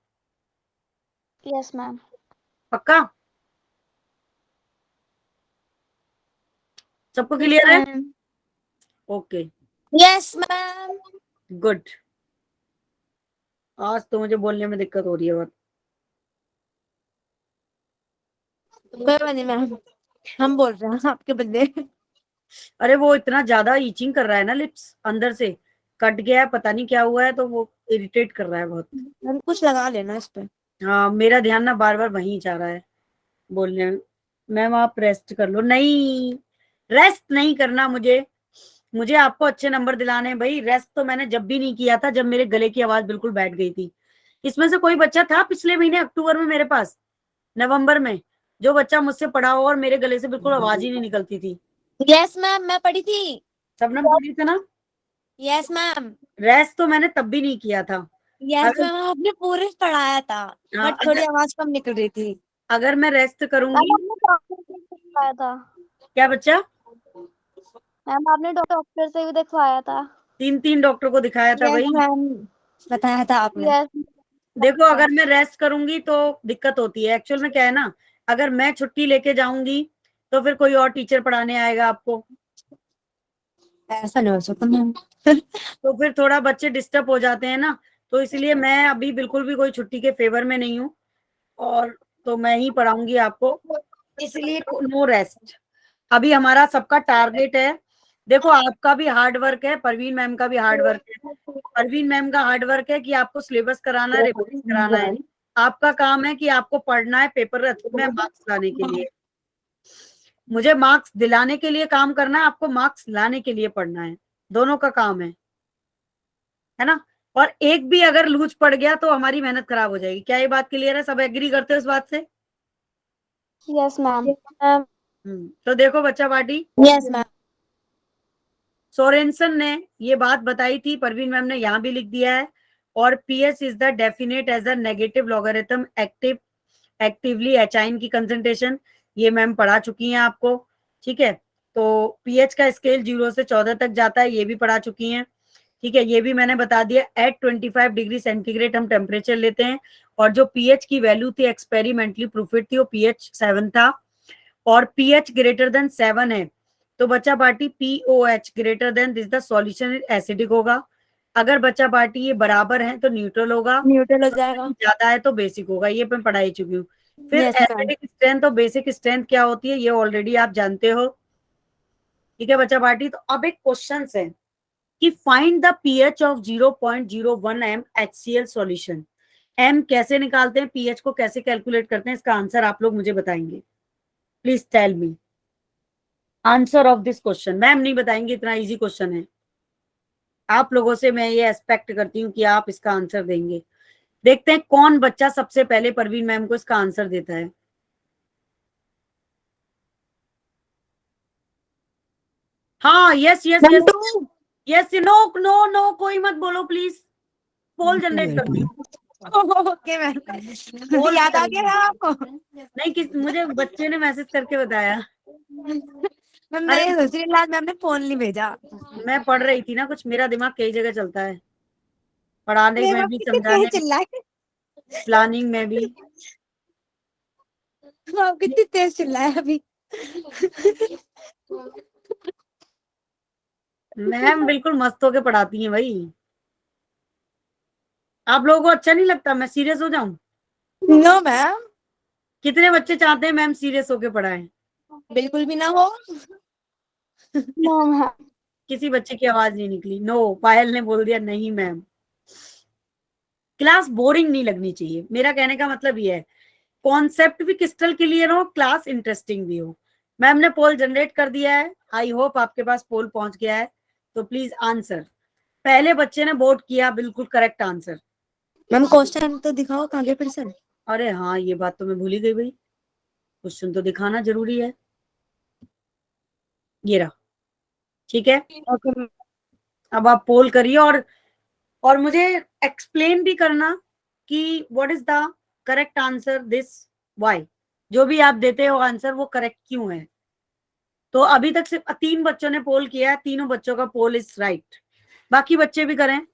Yes, ma'am. पक्का? सबको Yes, क्लियर है? ma'am. Okay, Yes, ma'am. Good. आज तो मुझे बोलने में दिक्कत हो रही है बहुत। कोई बात नहीं मैम, हम बोल रहे हैं आपके बंदे। अरे वो इतना ज्यादा ईचिंग कर रहा है ना, लिप्स अंदर से कट गया है, पता नहीं क्या हुआ है, तो वो इरिटेट कर रहा है बहुत। मैम कुछ लगा लेना इस पे। हाँ, मेरा ध्यान ना बार बार वहीं जा रहा है बोलने में। मैम आप रेस्ट कर लो। नहीं, रेस्ट नहीं करना मुझे। मुझे आपको अच्छे नंबर दिलाने हैं भाई। रेस्ट तो मैंने जब भी नहीं किया था, जब मेरे गले की आवाज बिल्कुल बैठ गई थी। इसमें से कोई बच्चा था पिछले महीने अक्टूबर में मेरे पास, नवंबर में, जो बच्चा मुझसे पढ़ा हो और मेरे गले से बिल्कुल आवाज ही नहीं निकलती थी? यस मैम, मैं पढ़ी थी। सबने पढ़ी थी ना? Yes ma'am. रेस्ट तो मैंने तब भी नहीं किया था। यस अगर मैम, आपने पूरे पढ़ाया था, हाँ, बट थोड़ी आवाज कम निकल रही थी। अगर मैं रेस्ट करूंगी। मैम आपने डॉक्टर से भी दिखवाया था। क्या बच्चा? मैम आपने डॉक्टर से भी दिखवाया था। 3 डॉक्टर को दिखाया था यस भाई। मैम, बताया था आपने। यस। देखो, अगर मैं रेस्ट करूंगी तो दिक्कत होती है। एक्चुअल में क्या है ना, अगर मैं छुट्टी लेके जाऊंगी तो फिर कोई और टीचर पढ़ाने आएगा आपको, ऐसा नहीं हो सकता मैम। तो फिर थोड़ा बच्चे डिस्टर्ब हो जाते हैं ना। तो इसलिए मैं अभी बिल्कुल भी कोई छुट्टी के फेवर में नहीं हूँ, और तो मैं ही पढ़ाऊंगी आपको, इसलिए नो रेस्ट। अभी हमारा सबका टारगेट है। देखो, आपका भी हार्ड वर्क है, परवीन मैम का भी हार्ड वर्क है। परवीन मैम का हार्ड वर्क है कि आपको सिलेबस कराना है, रिवाइज कराना है। आपका काम है कि आपको पढ़ना है पेपर में मार्क्स लाने के लिए। मुझे मार्क्स दिलाने के लिए काम करना है, आपको मार्क्स लाने के लिए पढ़ना है। दोनों का काम है ना? और एक भी अगर लूज पड़ गया तो हमारी मेहनत खराब हो जाएगी। क्या ये बात क्लियर है? सब एग्री करते हो इस बात से? Yes ma'am. तो देखो बच्चा पार्टी, यस मैम। सोरेनसन ने ये बात बताई थी, परवीन मैम ने यहाँ भी लिख दिया है। और pH is the definite as a negative logarithm actively एचाइन की कंसंट्रेशन, ये मैम पढ़ा चुकी हैं आपको। ठीक है, तो पीएच का स्केल 0 से 14 तक जाता है, ये भी पढ़ा चुकी हैं। ठीक है, ये भी मैंने बता दिया। एट 25 डिग्री सेंटीग्रेड हम टेम्परेचर लेते हैं, और जो पीएच की वैल्यू थी एक्सपेरिमेंटली प्रूफिट थी, वो पीएच 7 था। और पीएच ग्रेटर देन 7 है तो बच्चा party pOH greater than this the solution acidic होगा। अगर बच्चा पार्टी ये बराबर है तो न्यूट्रल होगा, न्यूट्रल हो जाएगा। ज्यादा है तो बेसिक होगा। ये मैं पढ़ाई चुकी हूँ। फिर यस मैम। एसिडिक स्ट्रेंथ और बेसिक स्ट्रेंथ क्या होती है, ये ऑलरेडी आप जानते हो। ठीक है बच्चा पार्टी, तो अब एक क्वेश्चन है कि find the pH of 0.01 M HCl solution. M कैसे निकालते हैं, पीएच को कैसे कैलकुलेट करते हैं, इसका आंसर आप लोग मुझे बताएंगे। Please tell me answer of this question. Ma'am नहीं बताएंगे, इतना इजी क्वेश्चन है। आप लोगों से मैं ये एक्सपेक्ट करती हूँ कि आप इसका आंसर देंगे। देखते हैं कौन बच्चा सबसे पहले परवीन मैम को इसका आंसर देता है। हाँ, yes yes yes yes. No no no, कोई मत बोलो प्लीज। पोल जनरेट कर दो। ओके मैम, याद आ गया ना आपको? नहीं, मुझे बच्चे ने मैसेज करके बताया। मैम मैं अरे ये सोच रही लाल मैम ने फोन नहीं भेजा। मैं पढ़ रही थी ना, कुछ मेरा दिमाग कई जगह चलता है, पढ़ाने में मैम भी, कितनी समझाने तेज में, चिल्लाए। प्लानिंग में भी। आप कितनी तेज चिल्लाए अभी। मैम बिल्कुल मस्त होके पढ़ाती हैं भाई। आप लोगों को अच्छा नहीं लगता मैं सीरियस हो जाऊं? नो मैम, कितने बच्चे चाहते हैं मैम सीरियस होके पढ़ाएं? बिल्कुल भी ना हो। No ma'am. किसी बच्चे की आवाज नहीं निकली। नो, पायल ने बोल दिया नहीं मैम। क्लास बोरिंग नहीं लगनी चाहिए, मेरा कहने का मतलब ये है। कॉन्सेप्ट भी क्रिस्टल क्लियर हो, क्लास इंटरेस्टिंग भी हो। मैम ने पोल जनरेट कर दिया है, आई होप आपके पास पोल पहुंच गया है। तो प्लीज आंसर। पहले बच्चे ने वोट किया, बिल्कुल करेक्ट आंसर। मैम क्वेश्चन तो दिखाओ आगे फिर से। अरे हाँ, ये बात तो मैं भूल ही गई भाई, क्वेश्चन तो दिखाना जरूरी है। ये रहा, ठीक है। ओके। अब आप पोल करिए और मुझे एक्सप्लेन भी करना कि what is the correct answer this, why. जो भी आप देते हो आंसर वो करेक्ट क्यों है। तो अभी तक सिर्फ 3 बच्चों ने पोल किया है, तीनों बच्चों का पोल इज राइट। बाकी बच्चे भी करें,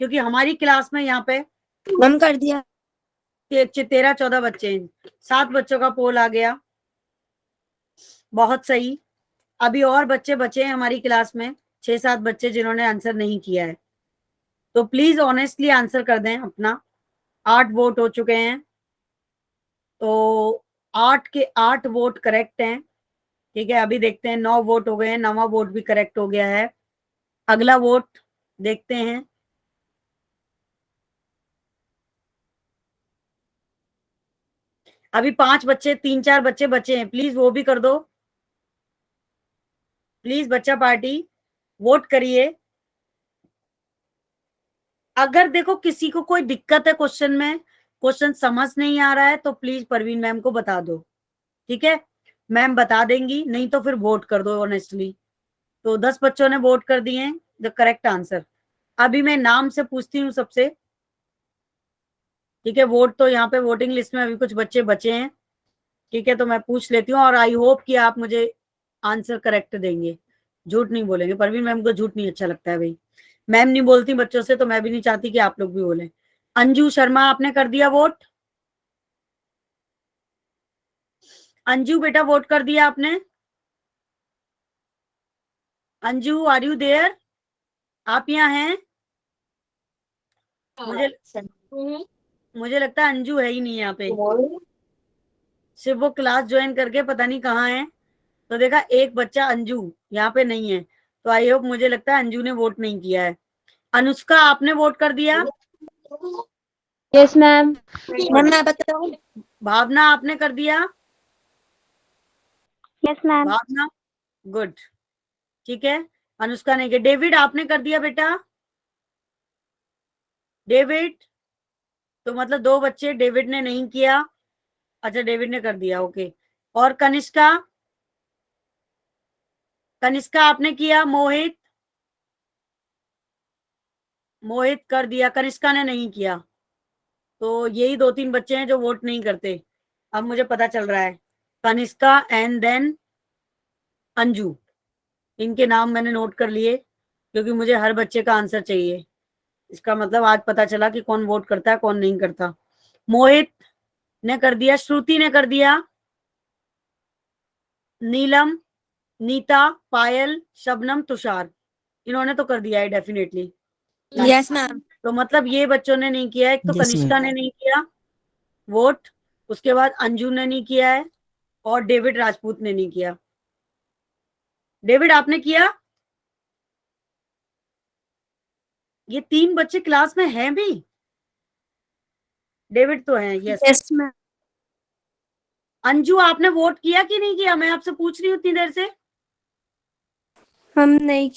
क्योंकि हमारी क्लास में यहाँ पे मैम कर दिया। 13-14 बच्चे हैं, 7 बच्चों का पोल आ गया, बहुत सही। अभी और बच्चे बचे हैं हमारी क्लास में, 6-7 बच्चे जिन्होंने आंसर नहीं किया है। तो प्लीज ऑनेस्टली आंसर कर दें अपना। 8 वोट हो चुके हैं, तो 8 के 8 वोट करेक्ट हैं, ठीक है। अभी देखते हैं, 9 वोट हो गए हैं, 9वां वोट भी करेक्ट हो गया है। अगला वोट देखते हैं। अभी 5 बच्चे, 3-4 बच्चे बचे हैं, प्लीज वो भी कर दो। प्लीज बच्चा पार्टी वोट करिए। अगर देखो किसी को कोई दिक्कत है क्वेश्चन में, क्वेश्चन समझ नहीं आ रहा है, तो प्लीज परवीन मैम को बता दो, ठीक है। मैम बता देंगी, नहीं तो फिर वोट कर दो ऑनेस्टली। तो 10 बच्चों ने वोट कर दिए हैं द करेक्ट आंसर। अभी मैं नाम से पूछती हूँ सबसे, ठीक है। वोट तो यहाँ पे वोटिंग लिस्ट में अभी कुछ बच्चे बचे हैं, ठीक है। तो मैं पूछ लेती हूँ और आई होप कि आप मुझे आंसर करेक्ट देंगे, झूठ नहीं बोलेंगे। परवीन मैम को झूठ नहीं अच्छा लगता है भाई, मैम नहीं बोलती बच्चों से, तो मैं भी नहीं चाहती कि आप लोग भी बोले। अंजू शर्मा, आपने कर दिया वोट? अंजू बेटा वोट कर दिया आपने? Anju are you there? आप यहाँ हैं? मुझे लगता है अंजू है ही नहीं यहाँ पे, सिर्फ वो क्लास ज्वाइन करके पता नहीं कहाँ है। तो देखा, एक बच्चा अंजू यहाँ पे नहीं है, तो आई होप, मुझे लगता है अंजू ने वोट नहीं किया है। अनुष्का, आपने वोट कर दिया? Yes ma'am. मैम मैं बताऊं? भावना, आपने कर दिया? Yes ma'am. भावना, गुड, ठीक है। अनुष्का ने किया। डेविड, आपने कर दिया बेटा? डेविड, तो मतलब 2 बच्चे, डेविड ने नहीं किया। अच्छा, डेविड ने कर दिया, ओके। और कनिष्का, कनिष्का आपने किया? मोहित, मोहित कर दिया, कनिष्का ने नहीं किया। तो यही 2-3 बच्चे हैं जो वोट नहीं करते, अब मुझे पता चल रहा है। कनिष्का एंड देन अंजू, इनके नाम मैंने नोट कर लिए, क्योंकि मुझे हर बच्चे का आंसर चाहिए। इसका मतलब आज पता चला कि कौन वोट करता है कौन नहीं करता। मोहित ने कर दिया, श्रुति ने कर दिया, नीलम, नीता, पायल, शबनम, तुषार, इन्होंने तो कर दिया है डेफिनेटली। Yes ma'am. तो मतलब ये बच्चों ने नहीं किया है। एक तो Yes, कनिष्का ma'am. ने नहीं किया वोट, उसके बाद अंजू ने नहीं किया है, और डेविड राजपूत ने नहीं किया। डेविड, आपने किया? ये 3 बच्चे क्लास में हैं भी? डेविड तो है, यस। Yes ma'am. अंजू, आपने वोट किया कि नहीं किया? मैं आपसे पूछ रही हूँ इतनी देर से। हम नहीं।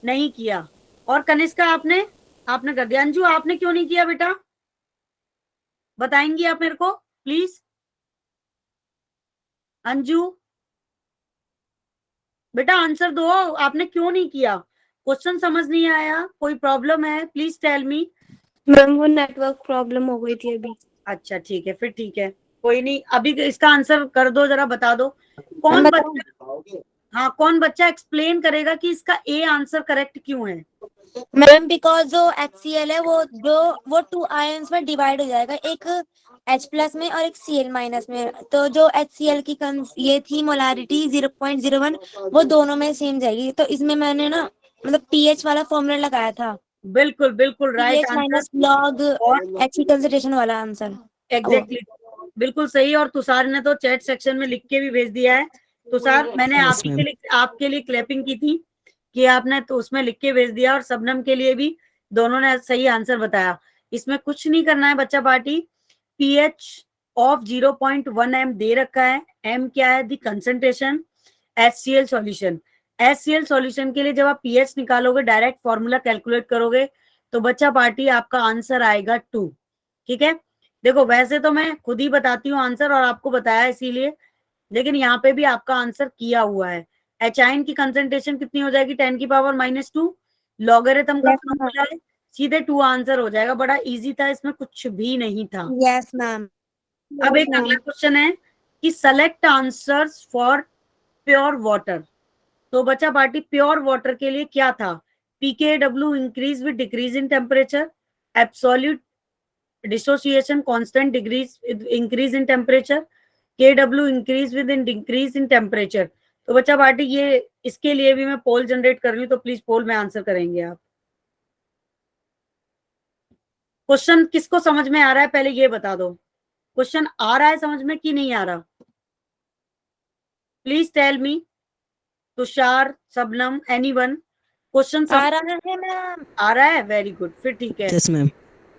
नहीं किया। और कनिष्का, आपने कर दिया। अंजू, आपने क्यों नहीं किया बेटा? बताएंगी आप मेरे को प्लीज? अंजू बेटा आंसर दो, आपने क्यों नहीं किया? क्वेश्चन समझ नहीं आया, कोई प्रॉब्लम है? Please tell me. मैम वो नेटवर्क प्रॉब्लम हो गई थी अभी। अच्छा ठीक है, फिर ठीक है, कोई नहीं। अभी इसका आंसर कर दो, जरा बता दो। मैम कौन बताऊं? बच्चा, हाँ, कौन बच्चा एक्सप्लेन करेगा कि इसका ए आंसर करेक्ट क्यों है? मैम बिकॉज जो HCl है वो 2 आयंस में डिवाइड हो जाएगा, एक H प्लस में और एक Cl माइनस में। तो जो HCl की ये थी मोलारिटी 0.01, वो दोनों में सेम जाएगी। तो इसमें मैंने ना मतलब pH वाला फॉर्मूला लगाया था, बिल्कुल बिल्कुल right pH answer. Minus log और He कंसंट्रेशन वाला आंसर। एग्जैक्टली बिल्कुल सही। और तुषार ने तो चैट सेक्शन में लिख के भी भेज दिया है। तुषार, मैंने Yes, आप ही के ma'am. लिए, आपके लिए क्लैपिंग की थी कि आपने तो उसमें लिख के भेज दिया, और सबनम के लिए भी, दोनों ने सही आंसर बताया। इसमें कुछ नहीं करना है बच्चा पार्टी। pH ऑफ 0.1 m दे रखा है। m क्या है? The concentration HCl solution. HCl solution के लिए जब आप पीएच निकालोगे, डायरेक्ट फॉर्मूला कैलकुलेट करोगे, तो बच्चा पार्टी आपका आंसर आएगा 2। ठीक है, देखो वैसे तो मैं खुद ही बताती हूँ आंसर और आपको बताया इसीलिए, लेकिन यहाँ पे भी आपका आंसर किया हुआ है। एचाइन की कंसेंट्रेशन कितनी हो जाएगी, 10⁻⁻²। लॉगरिथम का यस मैम। फॉर्मूला है, सीधे 2 आंसर हो जाएगा। बड़ा इजी था, इसमें कुछ भी नहीं था। Yes ma'am. अब एक अगला क्वेश्चन है कि select answers for pure water. तो बच्चा पार्टी प्योर वाटर के लिए क्या था, pKw increase with decrease in temperature, absolute dissociation constant degrees increase in temperature, Kw increase with in decrease in temperature. तो बच्चा पार्टी ये इसके लिए भी मैं पोल जनरेट कर रही हूँ, तो प्लीज पोल में आंसर करेंगे आप। क्वेश्चन किसको समझ में आ रहा है पहले ये बता दो, क्वेश्चन आ रहा है समझ में कि नहीं आ रहा, please tell me. Tushar, Shabnam, anyone, question आ रहा है मैम। आ रहा है, वेरी गुड, फिर ठीक है। Yes ma'am.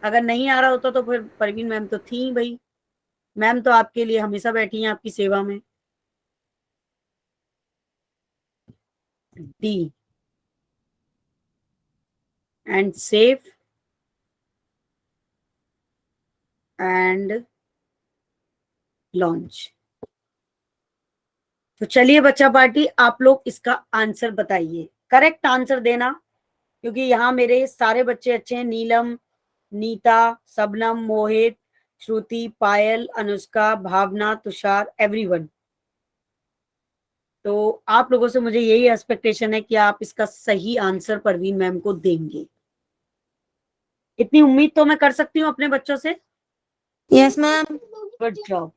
अगर नहीं आ रहा होता तो फिर परवीन मैम तो थी भाई, मैम तो आपके लिए हमेशा बैठी हैं आपकी सेवा में। D and safe and launch. तो चलिए बच्चा पार्टी, आप लोग इसका आंसर बताइए, करेक्ट आंसर देना, क्योंकि यहाँ मेरे सारे बच्चे अच्छे हैं। नीलम, नीता, सबनम, मोहित, श्रुति, पायल, अनुष्का, भावना, तुषार, एवरीवन। तो आप लोगों से मुझे यही एक्सपेक्टेशन है कि आप इसका सही आंसर परवीन मैम को देंगे। इतनी उम्मीद तो मैं कर सकती हूँ अपने बच्चों से। Yes ma'am. Good job.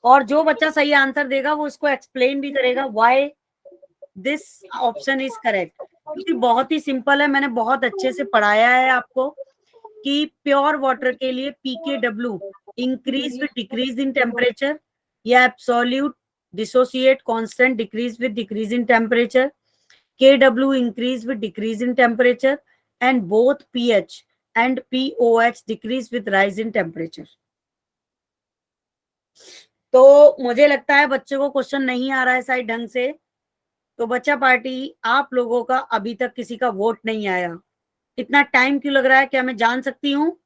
और जो बच्चा सही आंसर देगा वो इसको एक्सप्लेन भी करेगा why this option is correct, क्योंकि बहुत ही सिंपल है, मैंने बहुत अच्छे से पढ़ाया है आपको कि प्योर वाटर के लिए pKw increase with decrease in temperature या absolute dissociate constant decrease with decrease in temperature, Kw increase with decrease in temperature, and both pH and pOH decrease with rise in temperature. तो मुझे लगता है बच्चों को क्वेश्चन नहीं आ रहा है शायद ढंग से, तो बच्चा पार्टी आप लोगों का अभी तक किसी का वोट नहीं आया। इतना टाइम क्यों लग रहा है, क्या मैं जान सकती हूँ?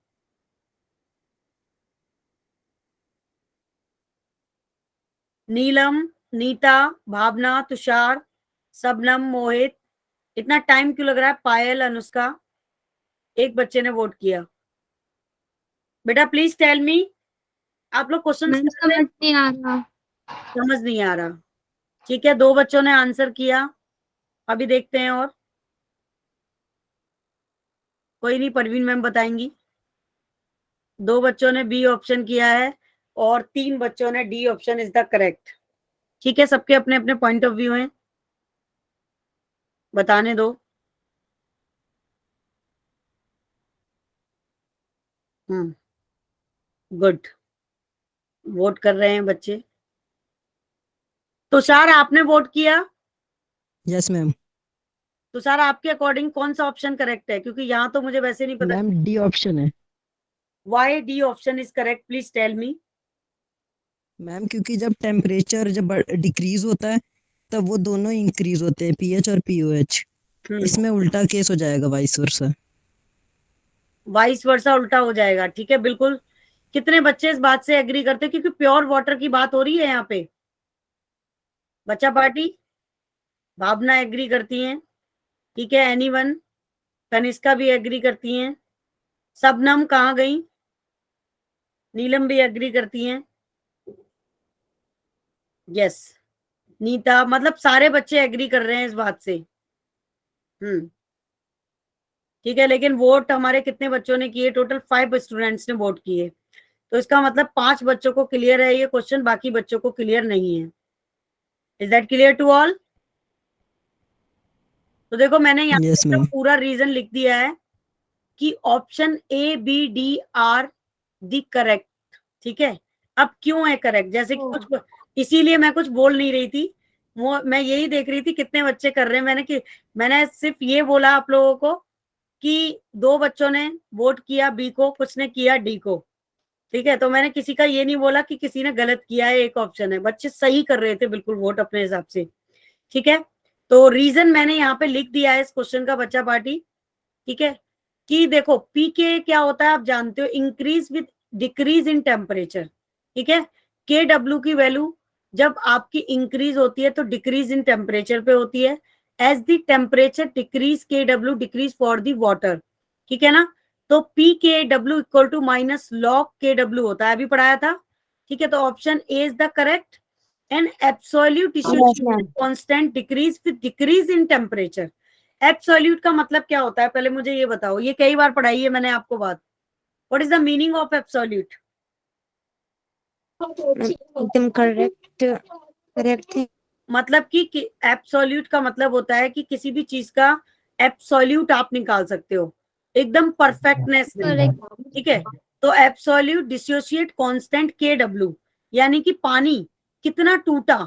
नीलम, नीता, भावना, तुषार, सबनम, मोहित, इतना टाइम क्यों लग रहा है? पायल, अनुष्का, एक बच्चे ने वोट किया। बेटा प्लीज टेल मी, आप लोग क्वेश्चन समझ नहीं आ रहा। समझ नहीं आ रहा, ठीक है। 2 बच्चों ने आंसर किया, अभी देखते हैं और कोई नहीं, परवीन मैम बताएंगी। 2 बच्चों ने बी ऑप्शन किया है और 3 बच्चों ने D option is the correct. ठीक है, सबके अपने अपने पॉइंट ऑफ व्यू हैं, बताने दो। गुड, वोट कर रहे हैं बच्चे। तुषार आपने वोट किया? Yes ma'am. तुषार आपके अकॉर्डिंग कौन सा ऑप्शन करेक्ट है, क्योंकि यहाँ तो मुझे वैसे नहीं पता। मैम डी ऑप्शन है। Why D option is correct, please tell me. Ma'am क्योंकि जब टेम्परेचर जब डिक्रीज होता है तब वो दोनों इंक्रीज होते हैं, पीएच और पीओएच। इसमें उल्टा केस हो जाएगा, वाइस वर्सा। वाइस वर्सा उल्टा हो जाएगा, ठीक है बिल्कुल। कितने बच्चे इस बात से एग्री करते हैं, क्योंकि प्योर वाटर की बात हो रही है यहाँ पे। बच्चा पार्टी, भावना एग्री करती हैं, ठीक है। एनीवन, कनिष्का भी एग्री करती हैं, सबनम कहाँ गई, नीलम भी एग्री करती हैं, यस, नीता, मतलब सारे बच्चे एग्री कर रहे हैं इस बात से। ठीक है, लेकिन वोट हमारे कितने बच्चों ने किए, टोटल 5 स्टूडेंट्स ने वोट किए, तो इसका मतलब 5 बच्चों को क्लियर है ये क्वेश्चन, बाकी बच्चों को क्लियर नहीं है। Is that clear to all? तो देखो मैंने यहाँ यस पे मैम। पूरा रीजन लिख दिया है कि option A B D are the correct, ठीक है। अब क्यों है करेक्ट, जैसे कि कुछ, इसीलिए मैं कुछ बोल नहीं रही थी, वो मैं यही देख रही थी कितने बच्चे कर रहे हैं। मैंने सिर्फ ये बोला आप लोगों को कि 2 बच्चों ने वोट किया बी को, कुछ ने किया डी को, ठीक है। तो मैंने किसी का ये नहीं बोला कि किसी ने गलत किया है, एक ऑप्शन है, बच्चे सही कर रहे थे बिल्कुल वोट अपने हिसाब से, ठीक है। तो रीजन मैंने यहाँ पे लिख दिया है इस क्वेश्चन का बच्चा पार्टी, ठीक है, कि देखो पी के क्या होता है आप जानते हो, increase with decrease in temperature, ठीक है। के डब्ल्यू की वैल्यू जब आपकी इंक्रीज होती है तो डिक्रीज इन टेम्परेचर पे होती है, as the temperature decrease K W decrease for the water, ठीक है ना। तो P K W equal to minus log K W होता है, अभी पढ़ाया था, ठीक है। तो option A is the correct. And absolute Yes, ma'am. Constant decrease with decrease in temperature. Absolute का मतलब क्या होता है पहले मुझे ये बताओ, ये कई बार पढ़ाई है मैंने आपको बात। What is the meaning of absolute? एकदम करेक्ट थी। मतलब कि एब्सोल्यूट का मतलब होता है कि किसी भी चीज का एब्सोल्यूट आप निकाल सकते हो, एकदम परफेक्टनेस, ठीक है। तो absolute dissociate constant K W, यानी कि पानी कितना टूटा,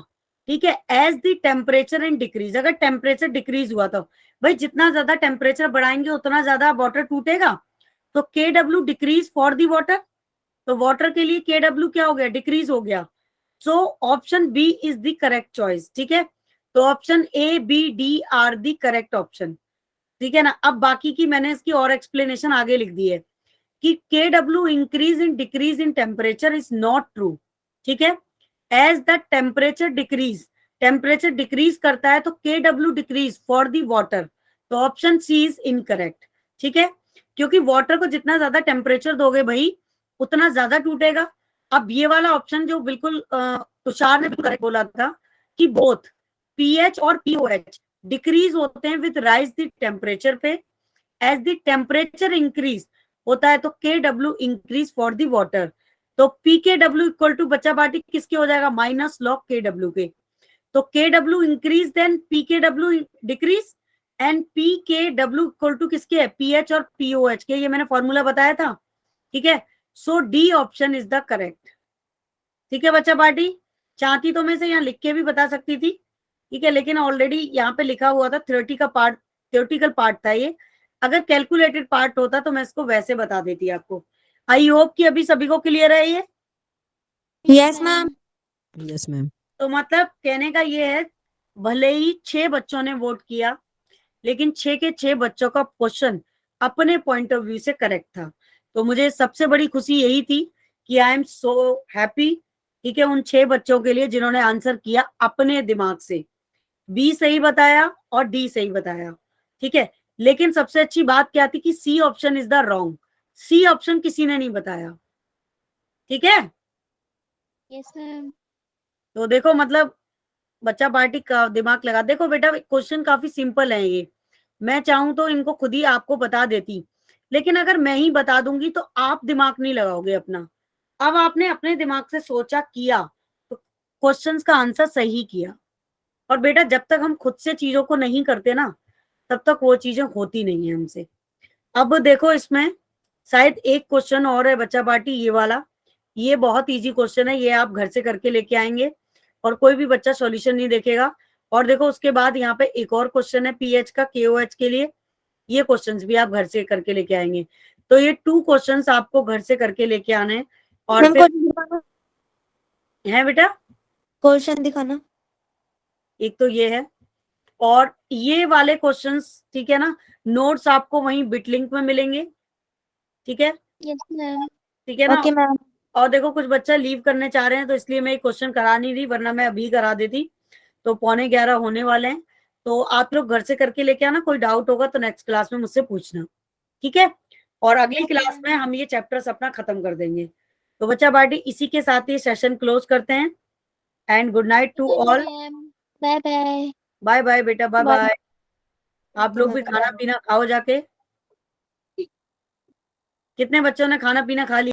ठीक है, as the temperature and decrease. अगर टेम्परेचर डिक्रीज हुआ तो भाई जितना ज्यादा टेम्परेचर बढ़ाएंगे उतना ज्यादा वाटर टूटेगा, तो K W decrease for the water, तो वाटर के लिए के डब्ल्यू क्या हो गया, डिक्रीज हो गया। So option B is the correct choice, ठीक है। तो option A B D are the correct option, ठीक है ना। अब बाकी की मैंने इसकी और एक्सप्लेनेशन आगे लिख दी है कि K W increase in decrease in temperature is not true, ठीक है। As the temperature decrease, temperature decrease करता है तो K W decrease for the water, तो ऑप्शन सी इज इनकरेक्ट, ठीक है। क्योंकि वाटर को जितना ज्यादा टेम्परेचर दोगे भाई उतना ज्यादा टूटेगा। अब ये वाला ऑप्शन जो बिल्कुल तुषार ने करेक्ट बोला था कि बोथ पीएच और पीओएच डिक्रीज होते हैं विद राइज द टेम्परेचर पे, एज द टेम्परेचर इंक्रीज होता है तो K W increase for the water. तो P K W equal to बच्चा पार्टी किसके हो जाएगा, माइनस लॉग के डब्ल्यू के। तो K W increase then P K W decrease, and P K W equal to किसके है, पीएच और पीओएच के, ये मैंने फॉर्मूला बताया था, ठीक है। So D option is the correct, ठीक है बच्चा पार्टी। चाहती तो मैं से यहाँ लिख के भी बता सकती थी, ठीक है, लेकिन ऑलरेडी यहाँ पे लिखा हुआ था थ्योरेटिकल पार्ट था ये। अगर कैलकुलेटेड पार्ट होता तो मैं इसको वैसे बता देती आपको। आई होप कि अभी सभी को क्लियर है ये। Yes ma'am. Yes ma'am. तो मतलब कहने का ये है, भले ही 6 बच्चों ने वोट किया लेकिन 6 के 6 बच्चों का क्वेश्चन अपने पॉइंट ऑफ व्यू से करेक्ट था। तो मुझे सबसे बड़ी खुशी यही थी कि आई एम सो हैप्पी, ठीक है, उन 6 बच्चों के लिए जिन्होंने आंसर किया अपने दिमाग से, बी सही बताया और डी सही बताया, ठीक है। लेकिन सबसे अच्छी बात क्या थी कि C option is the wrong, C option किसी ने नहीं बताया, ठीक है। Yes ma'am. तो देखो मतलब बच्चा पार्टी का दिमाग लगा, देखो बेटा क्वेश्चन काफी सिंपल है ये, मैं चाहूं तो इनको खुद ही आपको बता देती, लेकिन अगर मैं ही बता दूंगी तो आप दिमाग नहीं लगाओगे अपना। अब आपने अपने दिमाग से सोचा किया तो क्वेश्चंस का आंसर सही किया। और बेटा जब तक हम खुद से चीजों को नहीं करते ना तब तक वो चीजें होती नहीं है हमसे। अब देखो इसमें शायद एक क्वेश्चन और है बच्चा पार्टी, ये वाला, ये बहुत इजी क्वेश्चन है, ये आप घर से करके लेके आएंगे और कोई भी बच्चा सॉल्यूशन नहीं देखेगा। और देखो उसके बाद यहाँ पे एक और क्वेश्चन है पीएच का केओएच के लिए, ये क्वेश्चंस भी आप घर से करके लेके आएंगे। तो ये 2 क्वेश्चंस आपको घर से करके लेके आने हैं। और मैम फिर है बेटा क्वेश्चन दिखाना। एक तो ये है और ये वाले क्वेश्चंस, ठीक है ना, नोट्स आपको वहीं बिट लिंक में मिलेंगे, ठीक है, यस मैम। ठीक है ना। Okay ma'am. और देखो कुछ बच्चा लीव करने चाह रहे हैं तो इसलिए मैं क्वेश्चन करा नहीं रही, वरना मैं अभी करा देती। तो 11:15 होने वाले हैं, तो आप लोग घर से करके लेके आना, कोई डाउट होगा तो नेक्स्ट क्लास में मुझसे पूछना, ठीक है। और अगली क्लास में हम ये चैप्टर्स अपना खत्म कर देंगे। तो बच्चा पार्टी इसी के साथ ये सेशन क्लोज करते हैं and good night to all. Bye bye. Bye bye बेटा, बाय बाय। आप लोग भी खाना पीना खाओ जाके। कितने बच्चों ने खाना पीना खा लिया?